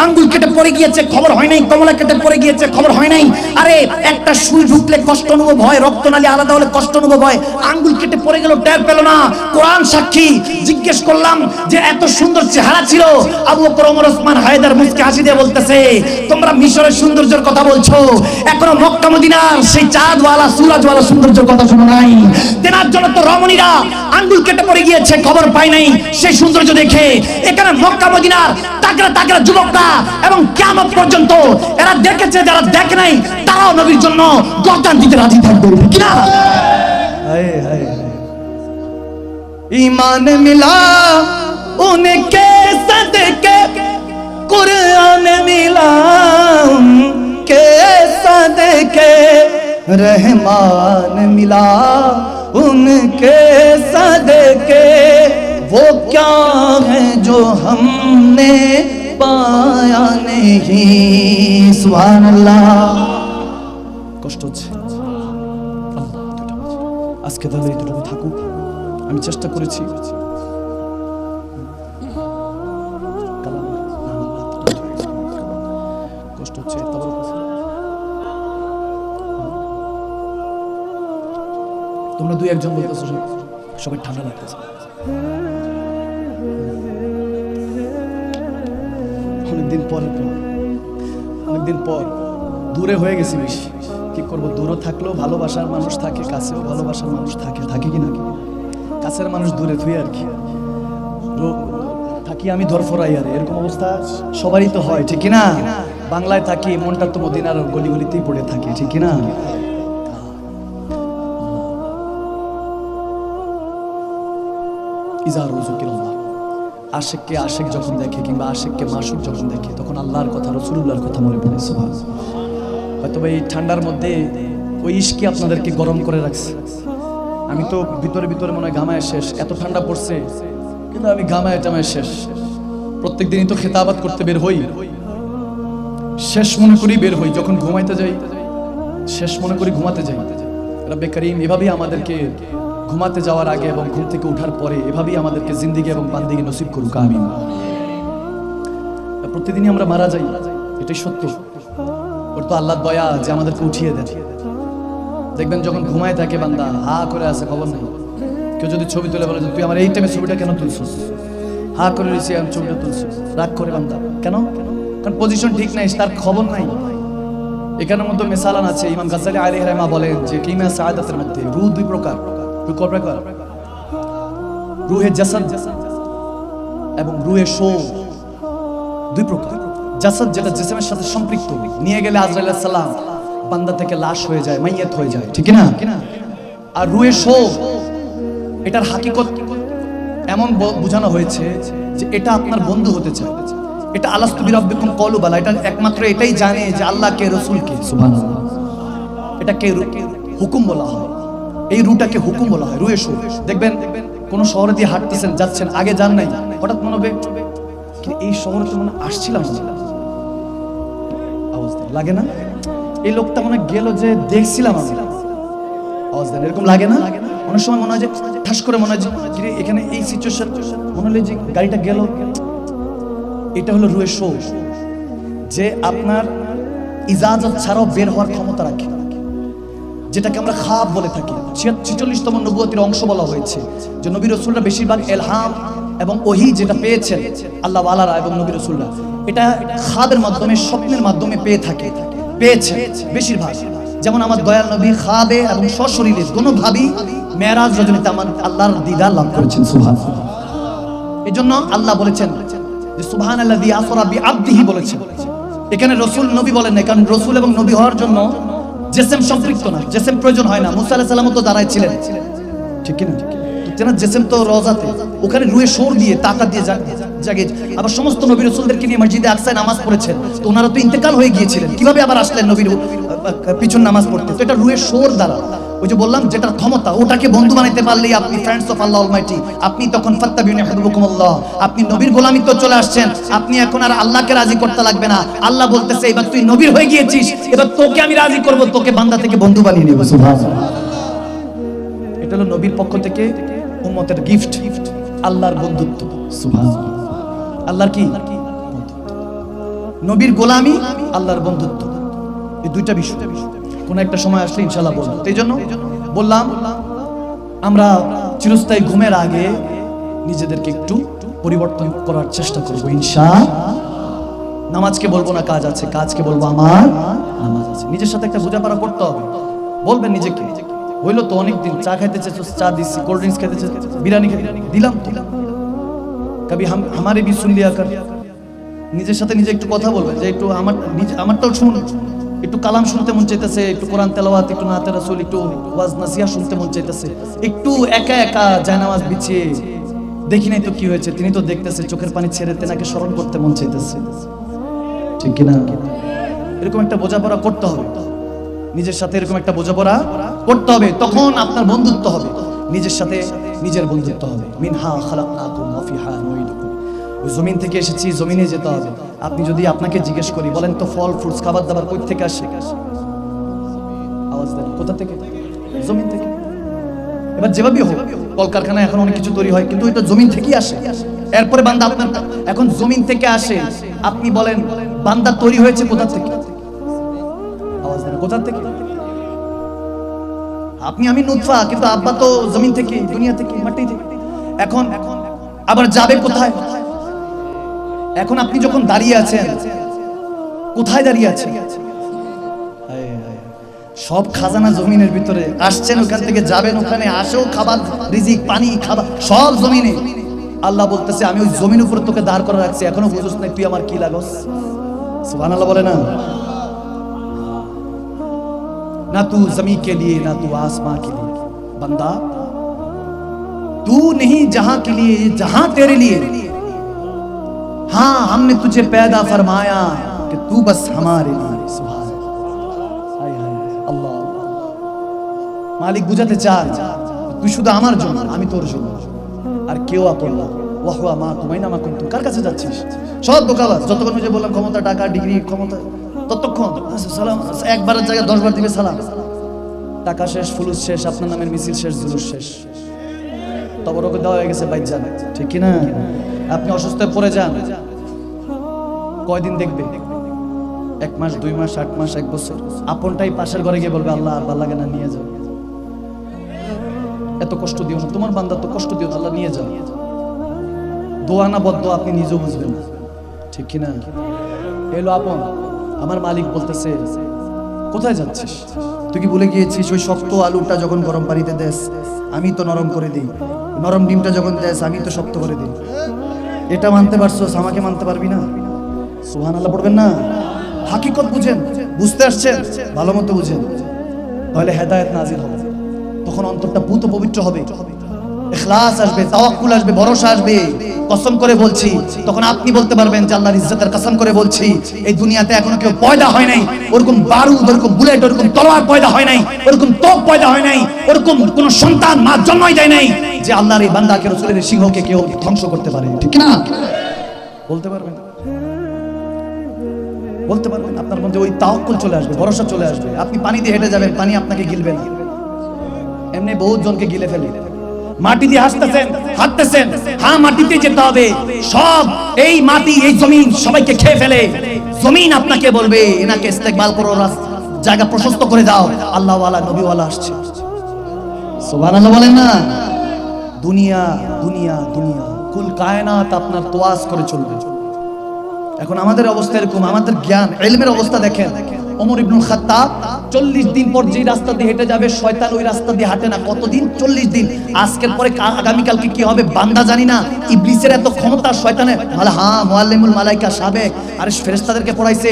আঙ্গুল কেটে পড়ে গিয়েছে, খবর হয় নাই। কমলা কেটে পড়ে গিয়েছে, খবর হয় নাই। আরে একটা সুই ঢুকলে কষ্ট অনুভব হয়, রক্তনালী আলাদা হলে কষ্ট অনুভব হয়, আঙ্গুল কেটে পড়ে গেল, টের পেল না। কোরআন সাক্ষী। জিজ্ঞেস করলাম যে এত সুন্দর চেহারা ছিল, আবু বকর, ওমর, ওসমান, হায়দার মুস্কি হাসি দিয়ে বলতেছে তোমরা মিশরের সৌন্দর্যের কথা বলছো, এখনো মক্কা মদিনার সেই চাঁদওয়ালা সূরজওয়ালা সৌন্দর্যের কথা শোনো নাই। তেনার জন্য তো রমণীরা আঙ্গুল কেটে পড়ে গিয়েছে, খবর পাই নাই সেই সৌন্দর্য দেখে। এখানে মক্কা মদিনার তাকড়া তাকড়া যুবকরা এবং কিয়ামত পর্যন্ত এরা দেখেছে, যারা দেখে নাই তারাও নবীর জন্য গর্দান দিতে রাজি থাকবে, কি না? হায় হায় ईमान मिला उनके सदके, कुरान मिला उनके सदके, रहमान मिला उनके सदके, वो क्या है जो हमने पाया नहीं। सुभान अल्लाह। কষ্ট হচ্ছে আজকে, তাহলে এতটুকু থাকুক। আমি চেষ্টা করেছি। কষ্ট হচ্ছে, তোমরা দুই একজন বলতেছো সবাই ঠান্ডা লাগতেছে। অনেকদিন পর দূরে হয়ে গেছি বেশি, কি করবো? দূরে থাকলেও ভালোবাসার মানুষ থাকে, কাছেও ভালোবাসার মানুষ থাকে, থাকে কি না? কাছের মানুষ দূরে থুই আর কি থাকি আমি ধরফরাই, আর এরকম অবস্থা সবারই তো হয়, ঠিক না? বাংলায় থাকি, মনটা তো মদিনার গলিগলিতেই পড়ে থাকে, ঠিক না? আশেককে আশেক যখন দেখে, কিংবা আশেককে মাসুক যখন দেখে, তখন আল্লাহর কথা, রাসূলুল্লাহর কথা মনে পড়ে। সুবহানাল্লাহ। হয়তো এই ঠান্ডার মধ্যে ওই ইশকি আপনাদেরকে গরম করে রাখছে। আমি তো ভিতরে ভিতরে মনে হয় ঘামায় শেষ, এত ঠান্ডা পড়ছে, কিন্তু আমি ঘামায় টামায় শেষ। প্রত্যেক দিনই তো খেতাবাত করতে বের হই, শেষ মনে করি বের হই। যখন ঘুমাইতে যাই শেষ মনে করি ঘুমাতে যাই। রব্বে করিম এভাবেই আমাদেরকে ঘুমাতে যাওয়ার আগে এবং ঘুম থেকে ওঠার পরে এভাবেই আমাদেরকে জিন্দেগি এবং বান্দেগি নসিব করুক, আমিন। প্রতিদিনই আমরা মারা যাই, এটাই সত্য। ওর তো আল্লাহর দয়া যে আমাদেরকে উঠিয়ে দেয়। দেখবেন যখন ঘুমায় থাকে বান্দা হা করে আছে, খবর নেই। কেউ যদি ছবি তুলে বলে তুই আমার এই টাইমে ছবিটা কেন তুলছিস, হা করে রয়েছি আমি ছবিটা তুলছিস, রাগ করে বান্দা কেন? কারণ পজিশন ঠিক নাই, তার খবর নাই। এখানের মধ্যে মিসালান আছে। ইমাম গাজ্জালি আলাইহিস রাহমাহ বলেন যে কিমা সাআদাতের মধ্যে রূহ দুই প্রকার। রূহ কয় প্রকার? রূহে জাসাদ এবং রূহে শোর দুই প্রকার। জাসাদ যেটা জিসমের সাথে সম্পৃক্ত, নিয়ে গেলে আজরাইল আলাইহিস সালাম বান্দা থেকে লাশ হয়ে যায়, মাইয়াত হয়ে যায়, ঠিক না? আর রূহে শোর, এটার হাকিকত এমন বোঝানো হয়েছে যে এটা আপনার বন্ধু হতে চায়। এটা আলাস্তু বিরাব্বিকুম ক্বালু বালা, এটা একমাত্র এটাই জানে যে আল্লাহ কে, রাসূল কে। সুবহানাল্লাহ। এটাকে হুকুম বলা হয়, এই রুটাকে হুকুম বলা হয়, রুহে শোর। দেখবেন কোন শহরে দিয়ে হাঁটতেছেন, যাচ্ছেন, আগে যান নাই, হঠাৎ মনে হবে এই শহরে তো মনে আসছিলাম, আওয়াজ লাগে না? এই লোকটা মনে গেল যে দেখছিলাম আমি, আওয়াজ দেন, এরকম লাগে না? অনেক সময় মনে হয় যে ঠাস করে মনে হয় যে এখানে এই সিচুয়েশন, মনে হলো যে গাড়িটা গেল। এটা হলো রুহে শোর, যে আপনার ইজাজত ছাড়াও বের হওয়ার ক্ষমতা রাখে, যেটাকে আমরা খাব বলে থাকি। 46তম নবুয়তের অংশ বলা হয়েছে যে নবী রাসূলরা বেশিরভাগ ইলহাম এবং ওহী যেটা পেয়েছেন আল্লাহ ওয়ালারা এবং নবী রাসূলরা, এটা খাবের মাধ্যমে, স্বপ্নের মাধ্যমে পেয়ে থাকে, পেয়েছে বেশিরভাগ। যেমন আমার দয়াল নবী খাবে এবং সশরীরে দোনোভাবেই মেরাজ রজনীতে আমার আল্লাহর দিদার লাভ করেছেন। সুবহানাল্লাহ। এজন্য আল্লাহ বলেছেন যে সুবহানাল্লাযী আসরা বিআবদিহি বলেছেন। এখানে রাসূল নবী বলেন না, কারণ রাসূল এবং নবী হওয়ার জন্য জিসম সম্পৃক্ত না, জিসম প্রয়োজন হয় না। মুসা আলাইহিস সালামও তো দাঁড়ায় ছিলেন, ঠিক কি না? তেনার জিসম তো রওজাতে, ওখানে রুহে সুর দিয়ে তাকাত দিয়ে জাগে। আবার সমস্ত নবী রাসূলদেরকে নিয়ে মসজিদে আকসায় নামাজ পড়েছেন, তো ওনারা তো ইন্তেকাল হয়ে গিয়েছিলেন, কিভাবে আবার আসলেন নবীর পিছন নামাজ পড়তে? তো এটা রুহে সুর দ্বারা, ওই যে বললাম যেটার ক্ষমতা, ওটাকে বন্ধু বানাইতে পারলেই আপনি ফ্রেন্ডস অফ আল্লাহ অলমাইটি। আপনি তখন ফাত্তাবিউনি ইউহিব্বুকুমুল্লাহ, আপনি নবীর গোলামি তো চলে আসছেন, আপনি এখন আর আল্লাহকে রাজি করতে লাগবে না। আল্লাহ বলতেছে এবার তুই নবীর হয়ে গিয়েছিস, এবার তোকে আমি রাজি করব, তোকে বান্দা থেকে বন্ধু বানিয়ে নেব। সুবহানাল্লাহ। এটা হলো নবীর পক্ষ থেকে উম্মতের গিফট, আল্লাহর বন্ধুত্ব। সুবহানাল্লাহ। আল্লাহর কি নবীর গোলামি, আল্লাহর বন্ধুত্ব, এই দুইটা বিষয় কোন একটা সময় আসলে ইনশাআল্লাহ বলবো। এই জন্য বললাম আমরা চিরস্থায়ী ঘুমের আগে নিজেদেরকে একটু পরিবর্তন করার চেষ্টা করবো ইনশাআল্লাহ। নামাজকে বলবো না কাজ আছে, কাজকে বলবো আমার নামাজ আছে। নিজের সাথে একটা বোঝাপড়া করতে হবে। বলবেন নিজেকে, হইলো তো অনেকদিন চা খাইতে চাইছো, চা দিচ্ছি, কোল্ড ড্রিঙ্কস খেতে চাইছো, বিরিয়ানি খেতে দিলাম, কবি হামারে ভি সুন লিয়া কর। নিজের সাথে নিজে একটু কথা বলবেন যে একটু আমারটাও শুন, একটু কালাম শুনতে মন চাইতেছে, একটু কোরআন তেলাওয়াত, একটু নাতে রাসূল, একটু ওয়াজ নাসিহা শুনতে মন চাইতেছে, একটু একা একা জায়নামাজ বিছিয়ে দেখি নাই তো কি হয়েছে, তিনি তো দেখতেছে, চোখের পানি ছেড়ে তেনাকে স্মরণ করতে মন চাইতেছে, ঠিক কিনা? এরকম একটা বোঝাপড়া করতে হবে নিজের সাথে, এরকম একটা বোঝাপড়া করতে হবে, তখন আপনার বন্ধুত্ব হবে। নিজের সাথে নিজের বন্ধুত্ব হবে। মিনহা খালাকনাকুম ওয়া ফিহা নুঈদুকুম, ওই জমিন থেকে এসেছি, জমিনে যেতে হবে। আপনি যদি আপনাকে জিজ্ঞেস করি, বলেন তো ফল ফ্রুটস খাবার দাবার কই থেকে আসে? আওয়াজ দেন, কোথা থেকে? জমিন থেকে। এবার যেভাবেই হোক, কলকারখানায় এখন অনেক কিছু তৈরি হয়, কিন্তু এটা জমিন থেকেই আসে। এরপরে বান্দা আপনার এখন জমিন থেকে আসে। আপনি বলেন বান্দা তৈরি হয়েছে কোথা থেকে? আওয়াজ দেন, কোথা থেকে? আপনি আমি নুতফা, কিন্তু আব্বা তো জমিন থেকে, দুনিয়া থেকে, মাটি থেকে। এখন আবার যাবে কোথায়? এখন আপনি যখন দাঁড়িয়ে আছেন, কোথায় দাঁড়িয়ে আছেন? সব খাজানা জমিনের ভিতরে। আসছেন ওখান থেকে, যাবেন ওখানে, আসেও খাবার, রিজিক, পানি, খাবার সব জমিনে। আল্লাহ বলতেছে আমি ওই জমিন উপর তোকে দাঁড় করে রাখছি, এখনো বুঝোস না তুই আমার কি লাগস? সুবহানাল্লাহ বলে না? ना तू जमीन के लिए ना तू आसमां के लिए, बंदा तू नहीं जहां के लिए, जहां तेरे लिए। हाँ हमने तुझे पैदा फरमाया कि तू बस हमारे लिए। सुभान अल्लाह। मालिक बुझाते चाय তুই শুধু আমার জন্য, আমি তোর জন্য, আর কেউ আপন না। ওয়া হুয়া মাকুম আইনামা কুনতুম। কার কাছে যাচ্ছিস? সব দোকাবাজ। যতক্ষণ যে বললাম ক্ষমতা, টাকা, ডিগ্রি, ক্ষমতা, ততক্ষণ সালাম একবারের জায়গায় 10 বার দিবে সালাম। টাকা শেষ, ফুলুস শেষ, আপনার নামের মিছিল শেষ, জুলুস শেষ, তবরকে দেওয়া হয়ে গেছে বাইজান, ঠিক কি না? আপনি অসুস্থ পড়ে যান, কয়দিন দেখবে? 1 মাস, 2 মাস, 8 মাস, 1 বছর। আপনটাই পাশের ঘরে গিয়ে বলবে আল্লাহ আর ভালো লাগে না, নিয়ে যাও, এত কষ্ট দিও না, তোমার বান্দা তো কষ্ট দিও, আল্লাহ নিয়ে যাও। দোয়া না বদদোয়া আপনি নিজেও বুঝবেন, ঠিক কি না? এলো আপন। আমার মালিক বলতেছে কোথায় যাচ্ছিস? তুই কি ভুলে গিয়েছিস ওই শক্ত আলুটা যখন গরম পানিতে দেস আমি তো নরম করে দিই, নরম ডিমটা যখন দেস আমি তো শক্ত করে দিই। এটা মানতে পারছোস, আমাকে মানতে পারবি না? সুবহানাল্লাহ পড়বেন না? হাকিকত বুঝেন, বুঝতে আসছেন, ভালো মতো বুঝেন, তাহলে হেদায়েত নাজিল হবে। তখন অন্তরটা পুত পবিত্র হবে, ইখলাস আসবে, তাওয়াক্কুল আসবে, ভরসা আসবে। কসম করে বলছি, তখন আপনি বলতে পারবেন যে আল্লাহর ইজ্জতের কসম করে বলছি, এই দুনিয়াতে এখনো কেউ পয়দা হয় নাই, ওরকম বারুদ, ওরকম বুলেট, ওরকম তলোয়ার পয়দা হয় নাই, ওরকম তোপ পয়দা হয় নাই, ওরকম কোন সন্তান মা জন্মই দেয় নাই যে আল্লাহর এই বান্দাকে, রাসূলের সিংহকে কেউ ধ্বংস করতে পারে, ঠিক না? বলতে পারবেন, বলতে পারবেন। আপনার মধ্যে ওই তাওয়াক্কুল চলে আসবে, ভরসা চলে আসবে। আপনি পানি দিয়ে হেঁটে যাবেন, পানি আপনাকে গিলবে না। এমনি বহুত জনকে গিলে ফেলে। মাটি দিয়ে হাঁটতেছেন, হ্যাঁ মাটিতে যেতে হবে। সব এই মাটি, এই জমিন সবাইকে খেয়ে ফেলে। জমিন আপনাকে বলবে এনাকে ইস্তেকবাল করো, জায়গা প্রশস্ত করে দাও, আল্লাহওয়ালা নবীওয়ালা আসছে। সুবহানাল্লাহ বলেন না? দুনিয়া দুনিয়া দুনিয়া, কুল কায়নাত আপনার তোয়াজ করে চলবে। এখন আমাদের অবস্থা এরকম, আমাদের জ্ঞান, ইলমের অবস্থা দেখেন, ওমর ইবনুল খাত্তাব 40 দিন পর যে রাস্তা দিয়ে হেঁটে যাবে শয়তান ওই রাস্তা দিয়ে হাঁটে না। কতদিন? 40 দিন। আজকের পরে আগামীকালকে কি হবে বান্দা জানি না। ইবলিসের এত ক্ষমতা শয়তানের। হ্যাঁ, মুআল্লিমুল মালাইকা সাবেক, আরে ফেরেশতাদেরকে পড়াইছে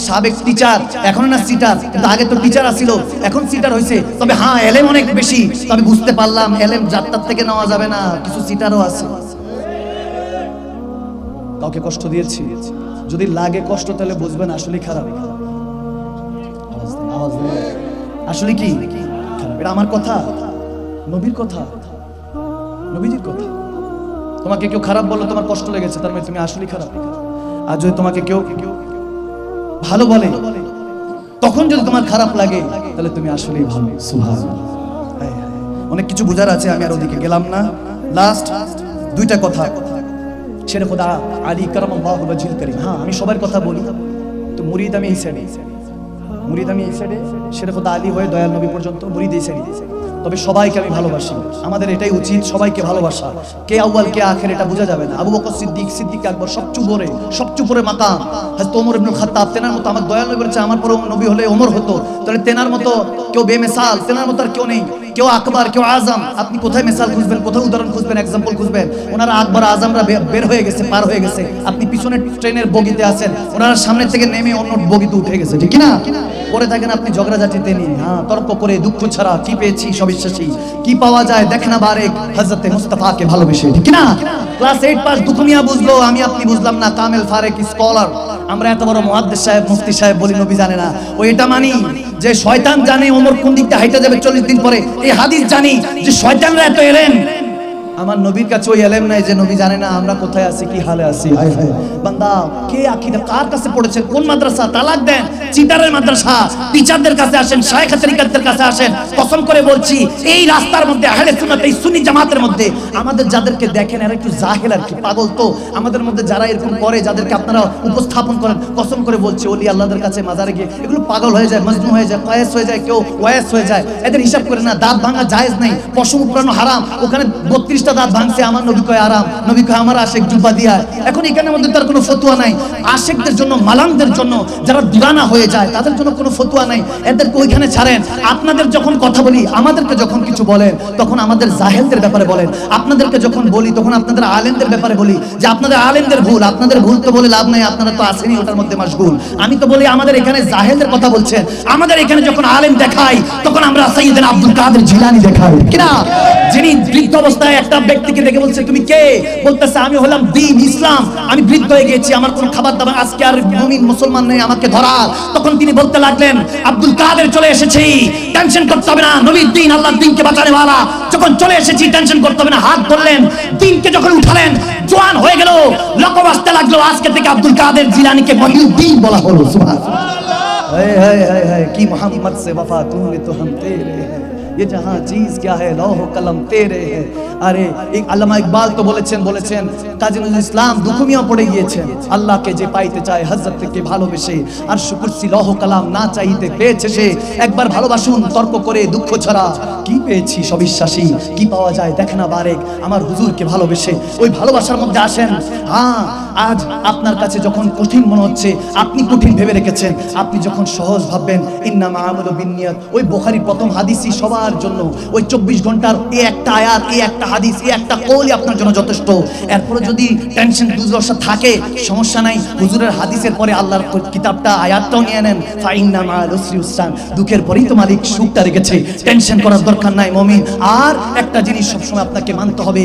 সাবেক টিচার, এখন না সিটার, কিন্তু আগে তো টিচার আছিল, এখন সিটার হইছে। তবে হ্যাঁ, এলেম অনেক বেশি। তবে বুঝতে পারলাম এলেম যাত্রার থেকে নেওয়া যাবে না, কিছু সিটারও আছে। কাউকে কষ্ট দিয়েছি? যদি লাগে কষ্ট তাহলে বুঝবেন আসলে খারাপ। আসলে কি খারাপ? এটা আমার কথা, নবীর কথা, নবীজির কথা। তোমাকে কেউ খারাপ বললো, তোমার কষ্ট লেগেছে, তার মানে তুমি আসলে খারাপ। আর যদি তোমাকে কেউ ভালো বলে, তখন যদি তোমার খারাপ লাগে, তাহলে তুমি আসলেই ভালো। সুবহানাল্লাহ। অনেক কিছু বোঝার আছে, আমি আর ওদিকে গেলাম না। লাস্ট দুইটা কথা। শেরে খোদা আলী কারামাল্লাহু ওয়াজহুল কারীম। হ্যাঁ, আমি সবার কথা বলি, তো মুরিদ আমি এই সাইডে, মুরিদ আমি এই সাইডে, শেরে খোদা আলী হয়ে দয়াল নবী পর্যন্ত মুরিদ এই সাইডে। তবে সবাইকে আমি ভালোবাসি, আমাদের এটাই উচিত, সবাইকে ভালোবাসা। কে আউয়াল কে আখের এটা বোঝা যাবে না। আবু বকর সিদ্দিক, সিদ্দিক আকবর সবচেয়ে উপরে মাকাম। হযরত ওমর ইবনুল খাত্তাব, তেনার মতো আমার দয়াল নবী বলেছে আমার পরে নবী হলে ওমর হতো, তাহলে তেনার মতো কেউ বেমিসাল, তেনার মতো আর কেউ নেই। কেউ আকবর, কেউ আজম। আপনি কোথায় মিসাল খুঁজবেন, কোথায় উদাহরণ খুঁজবেন, এক্সাম্পল খুঁজবেন? ওনারা আকবর আজমরা বের হয়ে গেছে, পার হয়ে গেছে। আপনি পিছনে ট্রেনের বগিতে আছেন, ওনারা সামনে থেকে নেমে অন্য বগিতে উঠে গেছে, ঠিক না? পরে থাকেন আপনি ঝগড়াঝাটিতে নিয়ে, হ্যাঁ, তর্ক করে, দুঃখ ছাড়া কি পেয়েছি সবিশ্বাসী, কি পাওয়া যায় দেখনা বারেক হযরতে মুস্তাফাকে ভালোবেসে, ঠিক না? ক্লাস 8 পাস দুনিয়া বুঝলো, আমি আপনি বুঝলাম না। কামেল ফারেক স্কলার, আমরা এত বড় মুহাদ্দিস সাহেব, মুফতি সাহেব বলি নবী জানে না। ও এটা মানি যে শয়তান জানে ওমর কোন দিকটা হাইটা যাবে 40 দিন পরে। এই হাদিস জানি যে শয়তানরা এত এলেন। আমার নবীর কাছে ওই এলেম নাই যে নবী জানে না আমরা কোথায় আছি, কি হালে আছি। হায় হায় বান্দা, কে আকীদা কার কাছে পড়েছেন, কোন মাদ্রাসা? তালাক দেন, চিটারের মাদ্রাসা, টিচারদের কাছে আসেন, শায়েখ তরিকতদের কাছে আসেন। কসম করে বলছি, এই রাস্তার মধ্যে আহলে সুন্নাত, এই সুন্নি জামাতের মধ্যে আমাদের যাদেরকে দেখেন এরা একটু জাহেল আর কি, পাগল। তো আমাদের মধ্যে যারা এরকম করে, যাদেরকে আপনারা উপস্থাপন করেন, কসম করে বলছি ওলি আল্লাহদের কাছে মাজারে গিয়ে এগুলো পাগল হয়ে যায়, মজনু হয়ে যায়, কয়েস হয়ে যায়, কেউ ওয়াইস হয়ে যায়। এদের হিসাব করে না, দাঁত ভাঙা জায়েজ নেই, পশম উপড়ানো হারাম। ওখানে 32 দাঁত ভাঙছে, আমার নবী কয় আরাম, নবী কয় আমার আশেক জুব্বা দিয়া। এখন এখানের মধ্যে তার কোনো ফতোয়া নাই। আশেকদের জন্য, মালামদের জন্য, যারা দিওয়ানা হয়ে যায় তাদের জন্য কোনো ফতোয়া নাই, এদেরকে ওইখানে ছাড়েন। আপনাদের যখন কথা বলি, আমাদেরকে যখন কিছু বলেন, তখন আমাদের জাহেলদের ব্যাপারে বলেন। আপনাদেরকে যখন বলি, তখন আপনাদের আলেমদের ব্যাপারে বলি যে আপনাদের আলেমদের ভুল। আপনাদের ভুল তো বলে লাভ নাই, আপনারা তো আসেনি ওটার মধ্যে মাশগুল। আমি তো বলি আমাদের এখানে জাহেলদের কথা বলছেন। আমাদের এখানে যখন আলেম দেখাই, তখন আমরা সাইয়েদনা আব্দুল কাদের জিলানী দেখাই, কিনা? যিনি বৃদ্ধ অবস্থায় একটা ব্যক্তিকে দেখে বলছে তুমি কে? বলতেছে আমি হলাম দ্বীন ইসলাম, আমি বৃদ্ধ হয়ে গেছি, আমার কোনো খাবার দাবার আজকে আর মুমিন মুসলমান নেই, আমাকে ধরা। তখন তিনি বলতে লাগলেন আব্দুল কাদের চলে এসেছি, টেনশন করতে হবে না, নবীর দ্বীন, আল্লাহর দ্বীনকে বাঁচানে ওয়ালা যখন চলে এসেছি টেনশন করতে হবে না। হাত ধরলেন, দ্বীনকে যখন উঠালেন, জওয়ান হয়ে গেল, লকব আসতে লাগলো। আজকে থেকে আব্দুল কাদের জিলানীকে মহিউদ্দিন বলা হলো। সুবহানাল্লাহ। হায় হায় হায় হায়, কি মোহাম্মদ সে वफा तूने तो हम तेरे हैं, ये जहां चीज क्या है लौह कलम तेरे है। আরে এই আল্লামা ইকবাল তো বলেছেন কাজী নজরুল ইসলাম দুকুমিয়া পড়ে গিয়েছেন, আল্লাহকে যে পাইতে চায় হযরতকে ভালোবেসে, আর শুকুরসি লৌহ কালাম না চাইতে পেয়েছে সে। একবার ভালোবাসুন তর্ক করে, দুঃখ ছাড়া, কি পেয়েছি সবিশ্বাসী, কি পাওয়া যায় দেখনা বারেক আমার হুজুরকে ভালোবেসে। ওই ভালোবাসার মধ্যে আসেন। হ্যাঁ, আজ আপনার কাছে যখন কঠিন মনে হচ্ছে, আপনি কঠিন ভেবে রেখেছেন, আপনি যখন সহজ ভাববেন, ইন্নামা আমালু বিন্নিয়াত, ওই বুখারীর প্রথম হাদিসই সবার জন্য। ওই 24 ঘন্টার এই একটা আয়াত, এই একটা হাদিস, এই একটা কওলই আপনার জন্য যথেষ্ট। এরপরে যদি টেনশন দুর্দশা থাকে, সমস্যা নাই, হুজুরের হাদিসের পরে আল্লাহর কিতাবটা, আয়াতটাও নিয়ে নেন। ফাইন্না মা'আল উসরি ইউসরান, দুঃখের পরেই তো মালিক সুখটা রেখেছে, টেনশন করার দরকার নাই মুমিন। আর একটা জিনিস সবসময় আপনাকে মানতে হবে,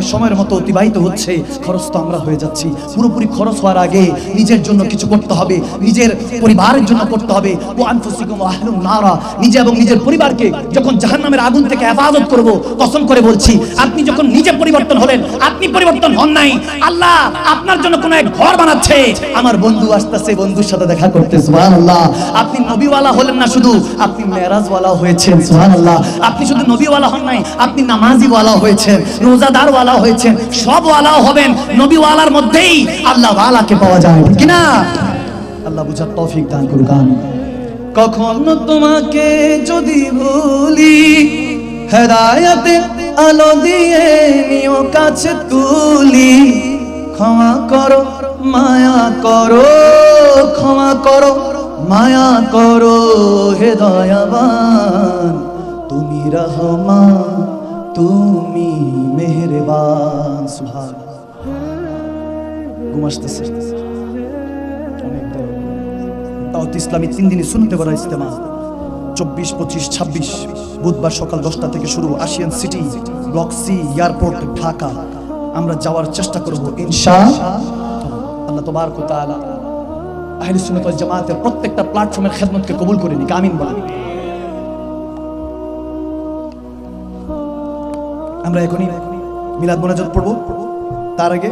সময়ের মতো অতিবাহিত হচ্ছে, খরচ তো আমরা হয়ে যাচ্ছি। পুরোপুরি খরচ হওয়ার আগে নিজের জন্য কিছু করতে হবে, নিজের পরিবারের জন্য করতে হবে। ও আনফুসিকুম ওয়া আহলুন নারা, নিজে এবং নিজের পরিবারকে যখন জাহান্নামের আগুন থেকে হেফাজত করব, কসম করে বলছি, আপনি যখন নিজে পরিবর্তন হলেন, আপনি পরিবর্তন হন নাই, আল্লাহ আপনার জন্য কোন এক ঘর বানাচ্ছে। আমার বন্ধু আসতেছে, বন্ধুর সাথে দেখা করতে, সুবহানাল্লাহ। আপনি নবীওয়ালা হলেন না শুধু, আপনি মেরাজওয়ালা হয়েছেন, সুবহানাল্লাহ। আপনি শুধু নবীওয়ালা হন নাই, আপনি নামাজিওয়ালা হয়েছেন, রোজাদারওয়ালা হয়েছেন, সব ওয়ালাও হবেন। নবীওয়ালার মধ্যেই আল্লাহ ওয়ালাকে পাওয়া যায়, ঠিক না? আল্লাহ বুঝার তৌফিক দান করুক। কখনো তোমাকে যদি ভুলি, হেদায়েতে আলো দিয়ে নিও কাছে তুলি, ক্ষমা করো, মায়া করো, ক্ষমা করো, মায়া করো হে দয়াবান, তুমি রহমান, তুমি মেহেরবান। সুবহান। ঘুম আসতেছে অনেক বড়। দাওয়াত ইসলামী 3 দিনই শুনতে পারা ইজতেমা 24, 25, 26 বুধবার সকাল 10টা থেকে শুরু। Ashiyan city, block C, airport, Dhaka. আমরা যাওয়ার চেষ্টা করব ইনশাআল্লাহ। আল্লাহ তাবারক ওয়া তাআলা আহলে সুন্নাত ওয়াল জামাতের প্রত্যেকটা প্ল্যাটফর্মের খেদমতকে কবুল করে নিক, আমিন বলেন। আমরা এখনই মিলাদ মোনাজাত পড়ব। তার আগে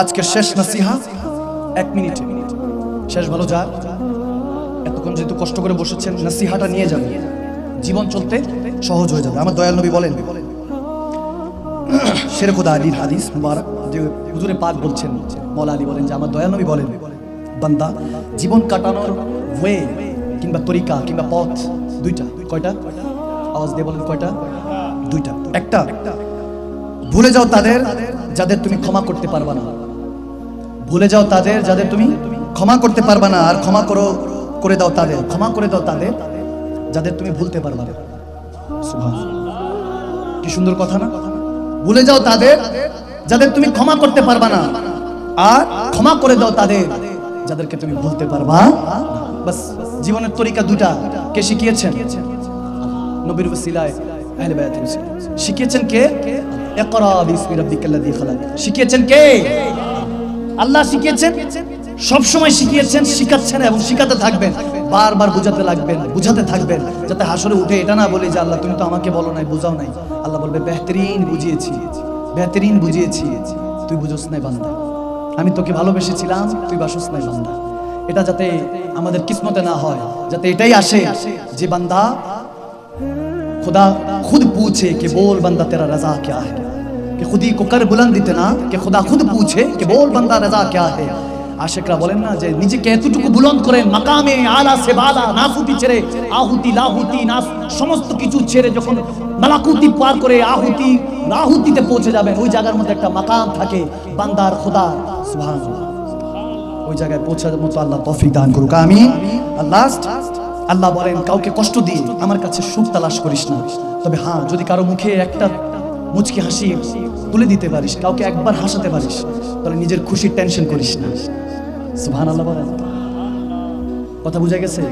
আজকের শেষ নসিহা 1 মিনিট শেষ ভালো যা। এতক্ষণ যেহেতু কষ্ট করে বসেছেন, নসিহাটা নিয়ে যাবেন, জীবন চলতে সহজ হয়ে যাবে। আমার দয়াল নবী বলেন, শের খোদা আলীর হাদিস মুবারক, যে হুজুরে পাক বলছেন, মওলা আলী বলেন যে আমার দয়াল নবী বলেন, বান্দা জীবন কাটানোর ওয়ে কিংবা তরিকা কিংবা পথ দুইটা। কয়টা? আওয়াজ দিয়ে বলেন কয়টা? দুইটা। একটা, ভুলে যাও তাদের যাদের তুমি ক্ষমা করতে পারবা না। ভুলে যাও তাদের যাদের তুমি ক্ষমা করতে পারবা না, আর ক্ষমা করে দাও তাদের, ক্ষমা করে দাও তাদের যাদের তুমি ভুলতে পারবা না। সুবহানাল্লাহ, কি সুন্দর কথা না? ভুলে যাও তাদের যাদের তুমি ক্ষমা করতে পারবা না, আর ক্ষমা করে দাও তাদের যাদেরকে তুমি ভুলতে পারবা। বাস, জীবনের তরিকা দুটা। কে শিখিয়েছেন? নবীর ওসিলায়, আহলে বায়াতের ওসিলায় শিখিয়েছেন কে? ইকরা বিসমি রাব্বিকাল্লাযী খালাক। শিখিয়েছেন কে? আল্লাহ শিখিয়েছেন, সব সময় শিখিয়েছেন, শিখাচ্ছেন এবং শিখাতে থাকবেন। বারবার বুঝাতে থাকবেন, যাতে হাসরে উঠে এটা না বলি যে আল্লাহ তুমি তো আমাকে বলো নাই, বুঝাও নাই। আল্লাহ বলবে বেহতরিন বুঝিয়েছি, বেহতরিন বুঝিয়েছি, তুই বুঝোস নাই বান্দা। আমি তোকে ভালোবেসেছিলাম, তুই বাসোস নাই বান্দা। এটা যাতে আমাদের কিসমতে না হয়, যাতে এটাই আসে যে বান্দা खुदा खुद पूछे कि बोल बंदा तेरा रजा क्या है, कि खुद ही को कर बुलंद इतना कि खुदा खुद पूछे कि बोल बंदा रजा क्या है। আশিকরা বলেন না যে নিজেকে এতটুকু বুলন্দ করেন, মাকামে আলা সে বালা, নাসুতি ছেড়ে, আহুতি লাহুতি নাস সমস্ত কিছু ছেড়ে যখন মালাকুতি পার করে আহুতিতে পৌঁছে যাবেন, ওই জায়গার মধ্যে একটা মাকাম থাকে বান্দার খোদা। সুবহানাল্লাহ, ওই জায়গায় পৌঁছার মতো আল্লাহ তৌফিক দান করুক, আমিন। আল্লাহ বলেন, কাউকে কষ্ট দিয়ে আমার কাছে সুখ তালাশ করিস না, তবে হ্যাঁ যদি কারো মুখে একটা মুচকি হাসি তুলে দিতে পারিস, কাউকে একবার হাসাতে পারিস, তাহলে নিজের খুশির টেনশন করিস না। সুবহানাল্লাহ বলেন। কথা বুঝা গেছে?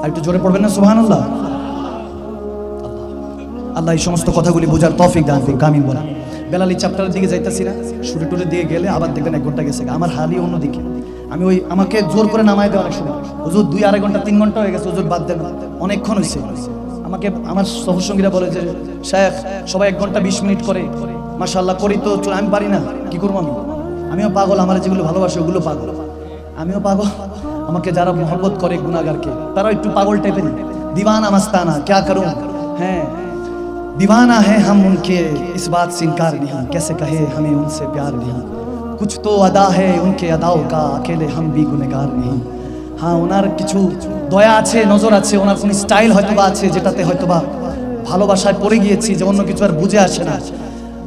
আর একটু জোরে পড়বেন না সুবহানাল্লাহ। আল্লাহ এই সমস্ত কথাগুলি বোঝার তৌফিক দান করুক, আমিন বলেন। বেলালি চ্যাপ্টারের দিকে যাইতাছি না, শুরু টুরে দিয়ে গেলে আবার দেখবেন 1 ঘন্টা গেছে, আমার হালই অন্যদিকে। আমি আমাকে জোর করে নামাই দেওয়া অনেক সময়, হুজুর 2-2.5 ঘন্টা 3 ঘন্টা হয়ে গেছে, হুজুর বাদ দেন, অনেকক্ষণ হয়েছে। আমাকে আমার সহসঙ্গীরা বলে যে শেখ সবাই 1 ঘন্টা 20 মিনিট করে, মাশাআল্লাহ করি তো, আমি পারি না, কি করবো? আমিও পাগল, আমার যেগুলো ভালোবাসে ওগুলো পাগল, আমিও পাগল। আমাকে যারা মহব্বত করে গুনাহগারকে, তারা একটু পাগল টাইপের, दीवाना मस्ताना क्या करूं हैं, दीवाना है हम उनके, इस बात से इनकार नहीं, कैसे कहे हमें उनसे प्यार नहीं, कुछ तो अदा है उनके अदाओं का, अकेले हम भी गुनहगार नहीं। हाँ, ওনার কিছু দয়া আছে, নজর আছে, ওনার কোন স্টাইল হয়তোবা আছে যেটাতে হয়তোবা ভালোবাসায় পড়ে গিয়েছি, যে অন্য কিছু আর বুঝে আসে না।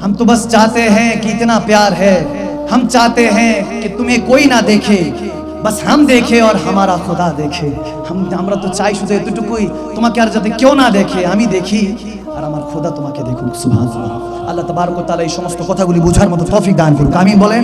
हम तो बस चाहते हैं कि इतना प्यार है, हम चाहते हैं कि तुम्हें कोई ना देखे, बस हम देखे और हमारा खुदा देखे। আমরা তো চাই শুধু এতটুকুই, তোমাকে আর যাতে কেউ না দেখে, আমি দেখি আর আমার খোদা তোমাকে দেখুক। সুবহানাল্লাহ। আল্লাহ তাবারক ওয়া তাআলা এই সমস্ত কথাগুলি বোঝার মতো তৌফিক দান করুক, আমিন বলেন।